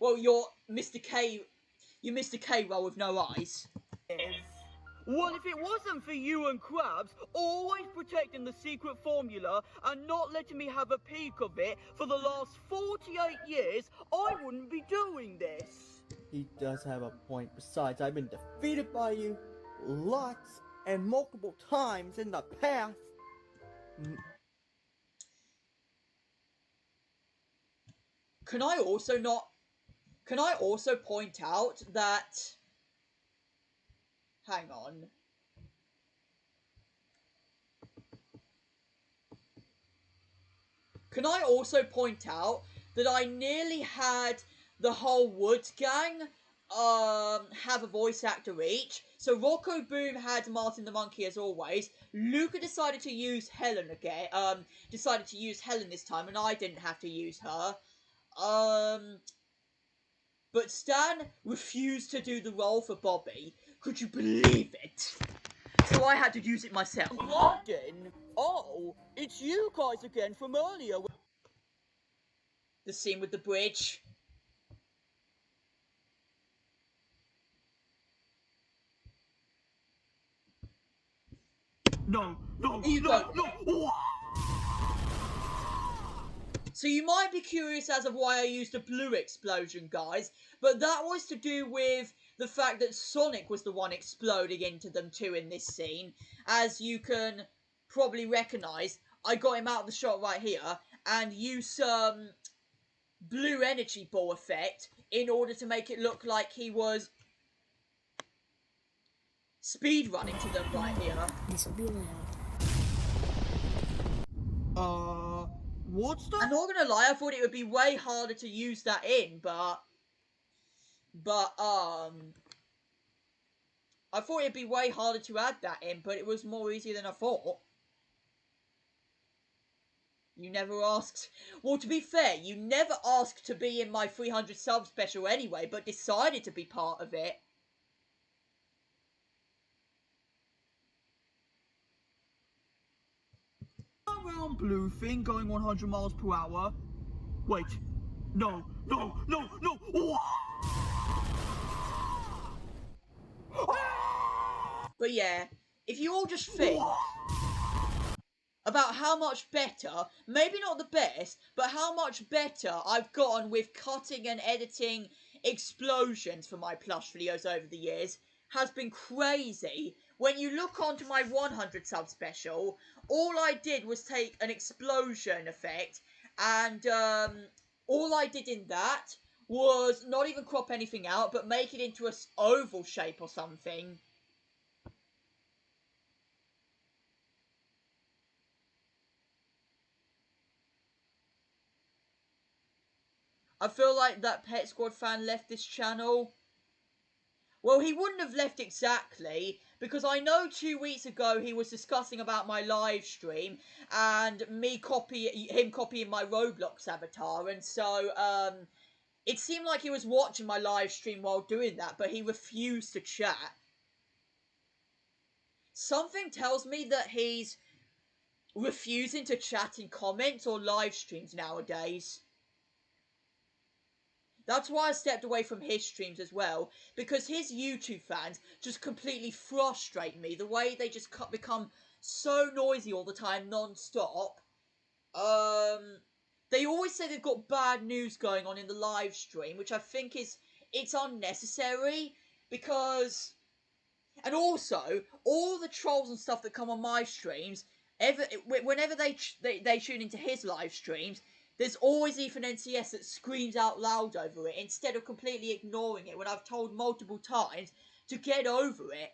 Well, you're Mr. K. You're Mr. K-Roll with no eyes. Well, if it wasn't for you and Krabs always protecting the secret formula and not letting me have a peek of it for the last 48 years, I wouldn't be doing this. He does have a point. Besides, I've been defeated by you lots and multiple times in the past. Can I also point out that... Hang on. Can I also point out that I nearly had the whole Woods gang have a voice actor each? So Rocco Boom had Martin the Monkey as always. Luca decided to use Helen again. Decided to use Helen this time, and I didn't have to use her. But Stan refused to do the role for Bobby. Could you believe it? So I had to use it myself. Again? Oh, it's you guys again from earlier. The scene with the bridge. No. So you might be curious as of why I used a blue explosion, guys, but that was to do with the fact that Sonic was the one exploding into them too in this scene. As you can probably recognise, I got him out of the shot right here and used some blue energy ball effect in order to make it look like he was speed running to them right here. This'll be loud. What's that? I'm not gonna lie, I thought it would be way harder to use that in, but I thought it'd be way harder to add that in, but it was more easier than I thought. You never asked. Well, to be fair, you never asked to be in my 300 sub special anyway, but decided to be part of it. Round blue thing going 100 miles per hour. Wait. No. But yeah, if you all just think about how much better, maybe not the best, but how much better I've gotten with cutting and editing explosions for my Plush videos over the years, has been crazy. When you look onto my 100 sub special, all I did was take an explosion effect, and all I did in that was not even crop anything out, but make it into an oval shape or something. I feel like that Pet Squad fan left this channel. Well, he wouldn't have left exactly, because I know 2 weeks ago he was discussing about my live stream and him copying my Roblox avatar, and so it seemed like he was watching my live stream while doing that, but he refused to chat. Something tells me that he's refusing to chat in comments or live streams nowadays. That's why I stepped away from his streams as well, because his YouTube fans just completely frustrate me. The way they just become so noisy all the time, non-stop. They always say they've got bad news going on in the live stream, which I think it's unnecessary, because... And also, all the trolls and stuff that come on my streams, whenever they tune into his live streams, there's always Ethan NCS that screams out loud over it, instead of completely ignoring it when I've told multiple times to get over it.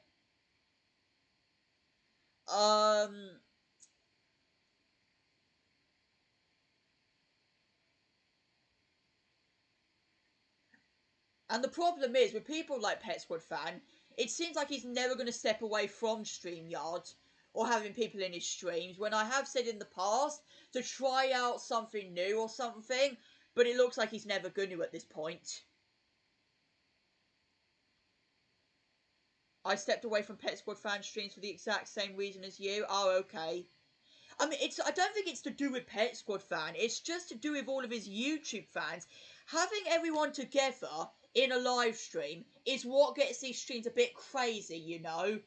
And the problem is, with people like Pet Squad Fan, it seems like he's never going to step away from StreamYard or having people in his streams, when I have said in the past to try out something new or something, but it looks like he's never going to at this point. I stepped away from Pet Squad fan streams for the exact same reason as you. Oh, okay. I mean, I don't think it's to do with Pet Squad fan. It's just to do with all of his YouTube fans. Having everyone together in a live stream is what gets these streams a bit crazy, you know.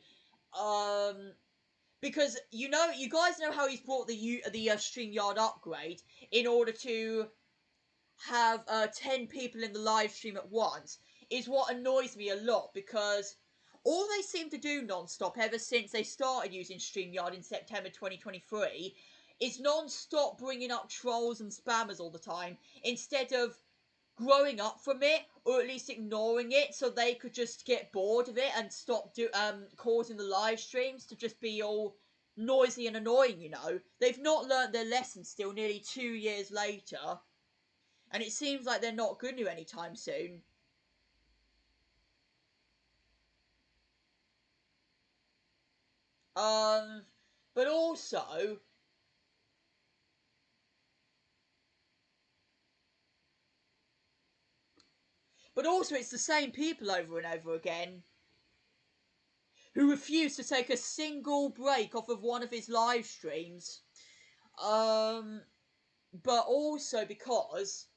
Because you guys know how he's brought the StreamYard upgrade in order to have 10 people in the live stream at once. Is what annoys me a lot, because all they seem to do non-stop ever since they started using StreamYard in September 2023 is non-stop bringing up trolls and spammers all the time, instead of growing up from it, or at least ignoring it, so they could just get bored of it and stop causing the live streams to just be all noisy and annoying, you know. They've not learnt their lesson still nearly 2 years later, and it seems like they're not going to anytime soon. But also, it's the same people over and over again who refuse to take a single break off of one of his live streams. But also because...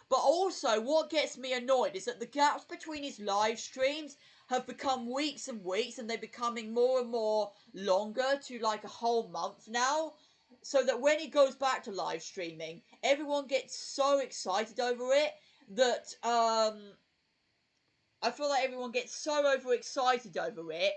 But also, what gets me annoyed is that the gaps between his live streams have become weeks and weeks, and they're becoming more and more longer, to like a whole month now. So that when he goes back to live streaming, everyone gets so excited over it that I feel like everyone gets so overexcited over it.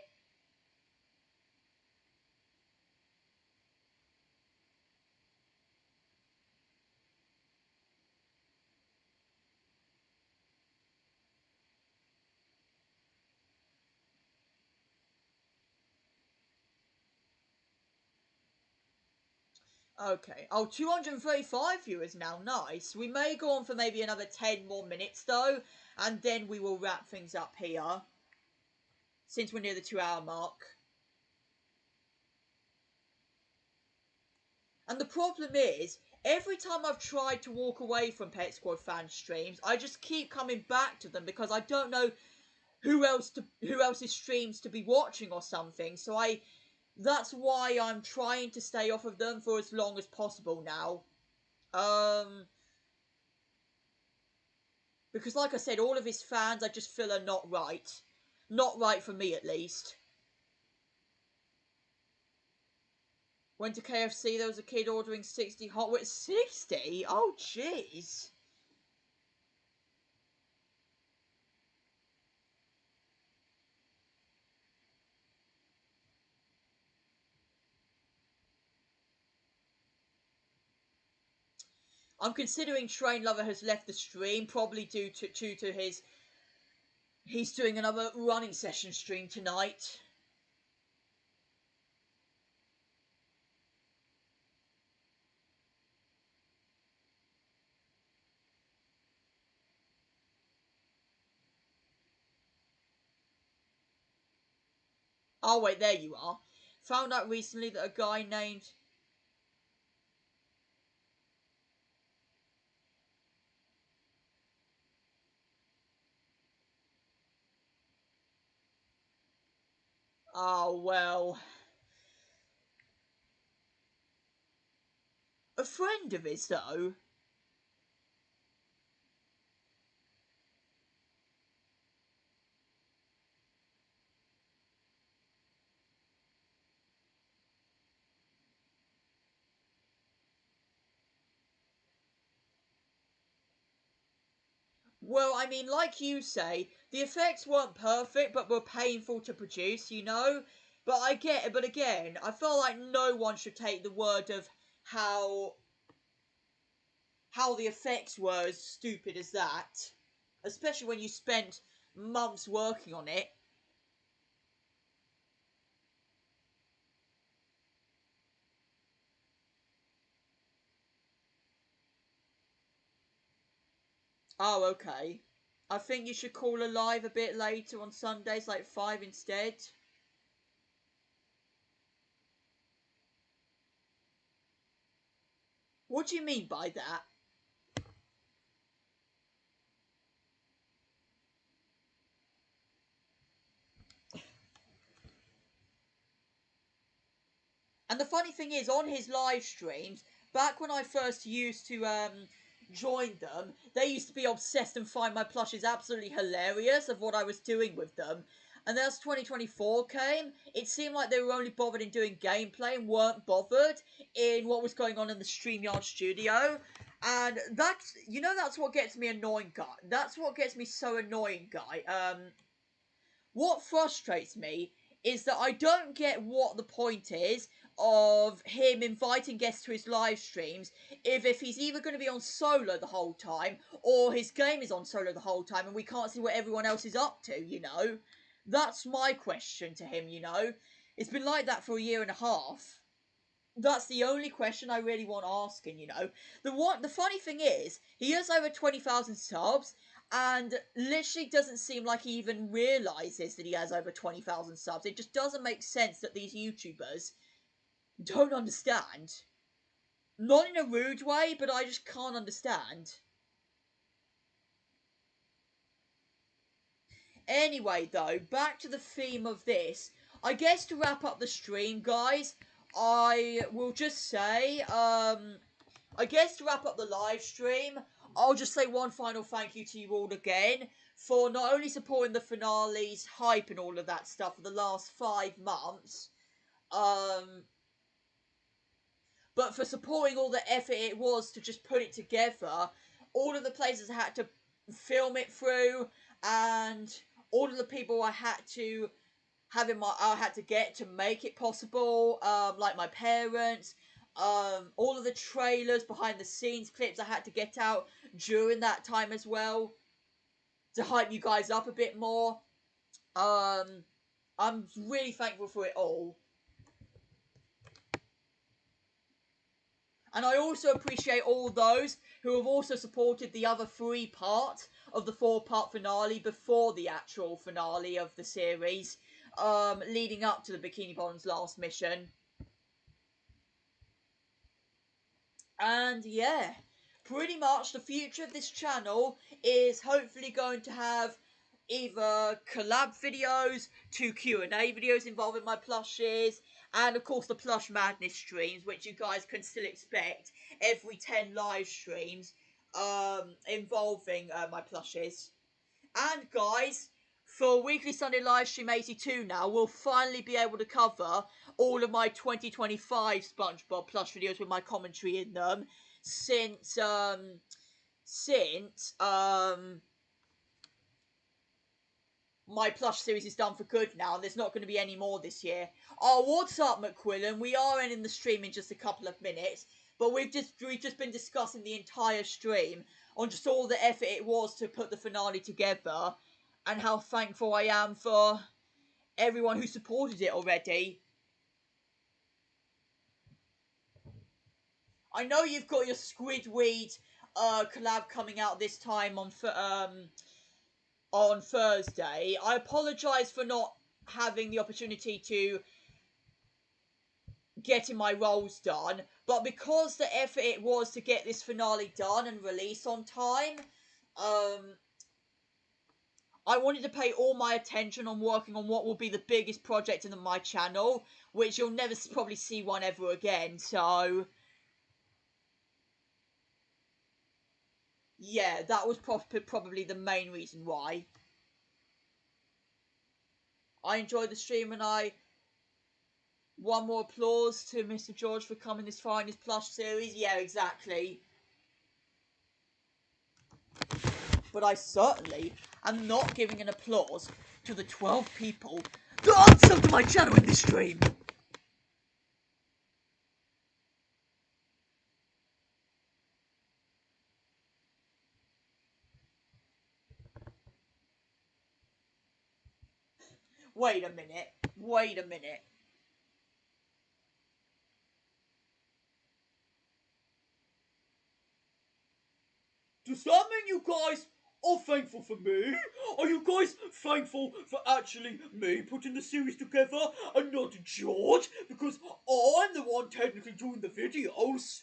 Okay. Oh, 235 viewers now. Nice. We may go on for maybe another 10 more minutes, though, and then we will wrap things up here, since we're near the 2-hour mark. And the problem is, every time I've tried to walk away from Pet Squad fan streams, I just keep coming back to them because I don't know who else's streams to be watching or something. So that's why I'm trying to stay off of them for as long as possible now. Because like I said, all of his fans I just feel are not right. Not right for me, at least. Went to KFC, there was a kid ordering 60 hot wings. 60? Oh, jeez. I'm considering Train Lover has left the stream, probably due to his... He's doing another running session stream tonight. Oh, wait, there you are. Found out recently that a guy named... Oh, well... A friend of his, though? Well, I mean, like you say, the effects weren't perfect, but were painful to produce, you know? But I get it, but again, I feel like no one should take the word of how the effects were as stupid as that. Especially when you spent months working on it. Oh, okay. I think you should call a live a bit later on Sundays, like 5 instead. What do you mean by that? And the funny thing is, on his live streams, back when I first used to join them, they used to be obsessed and find my plushes absolutely hilarious of what I was doing with them. And then as 2024 came, it seemed like they were only bothered in doing gameplay and weren't bothered in what was going on in the StreamYard studio. And that's, that's what gets me annoying, guy. That's what gets me so annoying, guy. What frustrates me is that I don't get what the point is of him inviting guests to his live streams if he's either going to be on solo the whole time or his game is on solo the whole time and we can't see what everyone else is up to. That's my question to him. It's been like that for a year and a half. That's the only question I really want asking. The funny thing is, he has over 20,000 subs, and literally doesn't seem like he even realises that he has over 20,000 subs. It just doesn't make sense that these YouTubers don't understand. Not in a rude way, but I just can't understand. Anyway, though, back to the theme of this. I guess to wrap up the stream, guys, I will just say, I guess to wrap up the live stream, I'll just say one final thank you to you all again for not only supporting the finale's hype and all of that stuff for the last 5 months, but for supporting all the effort it was to just put it together, all of the places I had to film it through, and all of the people I had to get to make it possible, like my parents, all of the trailers, behind the scenes clips I had to get out during that time as well to hype you guys up a bit more. I'm really thankful for it all. And I also appreciate all those who have also supported the other 3 parts of the 4-part finale before the actual finale of the series, leading up to the Bikini Bottom's last mission. And yeah, pretty much the future of this channel is hopefully going to have either collab videos, 2 Q&A videos involving my plushes, and of course the Plush Madness streams, which you guys can still expect every 10 live streams involving my plushes. And guys, for Weekly Sunday Livestream 82 now, we'll finally be able to cover all of my 2025 SpongeBob plush videos with my commentary in them, since my plush series is done for good now, and there's not going to be any more this year. Oh, what's up, McQuillan? We are ending the stream in just a couple of minutes, but we've just been discussing the entire stream on just all the effort it was to put the finale together, and how thankful I am for everyone who supported it already. I know you've got your Squidweed collab coming out this time on Thursday. I apologise for not having the opportunity to getting my roles done, but because the effort it was to get this finale done and released on time, I wanted to pay all my attention on working on what will be the biggest project in my channel, which you'll never probably see one ever again, so yeah, that was probably the main reason why. I enjoyed the stream, and one more applause to Mr. George for coming this far in his plush series. Yeah, exactly. But I certainly am not giving an applause to the 12 people that aren't subbed to my channel in this stream. Wait a minute. Does that mean you guys are thankful for me? Are you guys thankful for actually me putting the series together and not George? Because I'm the one technically doing the videos.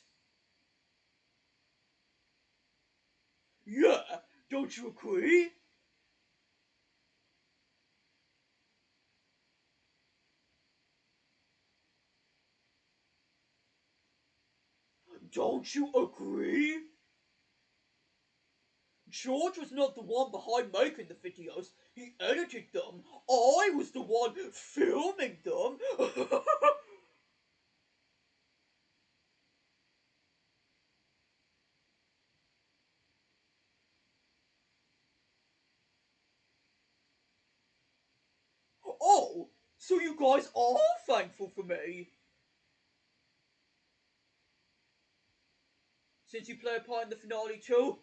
Yeah, don't you agree? Don't you agree? George was not the one behind making the videos. He edited them. I was the one filming them. Oh, so you guys are thankful for me? Since you play a part in the finale too?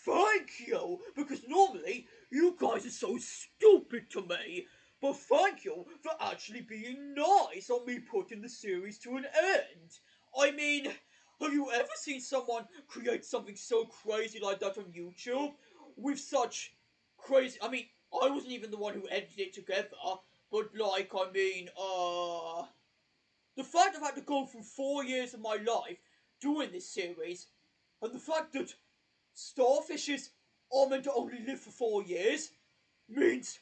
Thank you! Because normally, you guys are so stupid to me. But thank you for actually being nice on me putting the series to an end. I mean, have you ever seen someone create something so crazy like that on YouTube? With such crazy... I mean, I wasn't even the one who edited it together. But like, I mean, the fact I've had to go through 4 years of my life doing this series, and the fact that starfishes are meant to only live for 4 years, means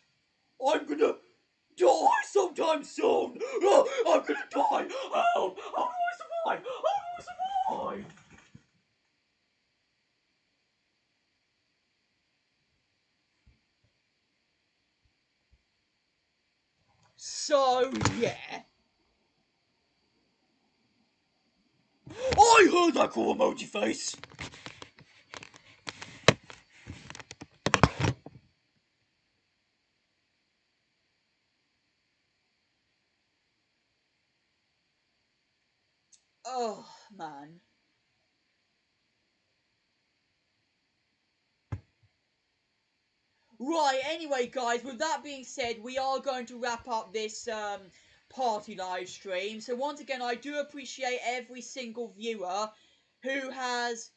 I'm gonna die sometime soon! I'm gonna die! Help! How do I survive? How do I survive? So, yeah. I heard that cool emoji face! Oh, man. Right, anyway, guys, with that being said, we are going to wrap up this party live stream. So, once again, I do appreciate every single viewer who has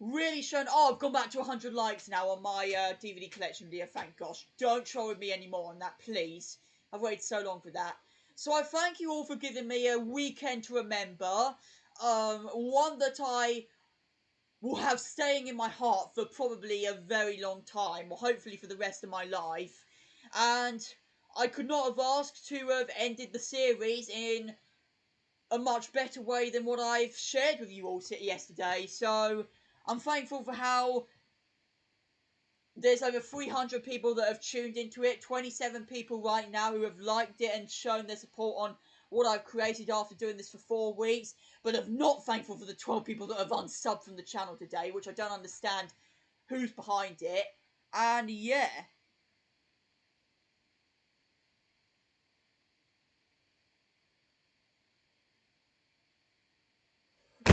really shown. Oh, I've gone back to 100 likes now on my DVD collection video, thank gosh. Don't troll with me anymore on that, please. I've waited so long for that. So, I thank you all for giving me a weekend to remember. One that I will have staying in my heart for probably a very long time, or hopefully for the rest of my life. And I could not have asked to have ended the series in a much better way than what I've shared with you all yesterday. So I'm thankful for how there's over 300 people that have tuned into it, 27 people right now who have liked it and shown their support on what I've created after doing this for 4 weeks, but I'm not thankful for the 12 people that have unsubbed from the channel today, which I don't understand who's behind it. And yeah.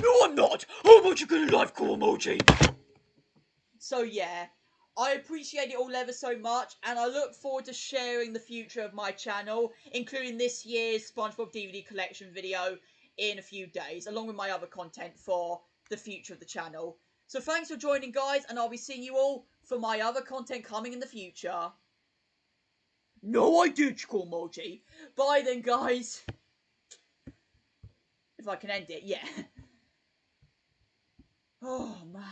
No, I'm not! How about you get a life cool emoji? So yeah, I appreciate it all ever so much, and I look forward to sharing the future of my channel, including this year's SpongeBob DVD collection video in a few days, along with my other content for the future of the channel. So thanks for joining, guys, and I'll be seeing you all for my other content coming in the future. No, I did, cool emoji. Bye then, guys. If I can end it, yeah. Oh, man.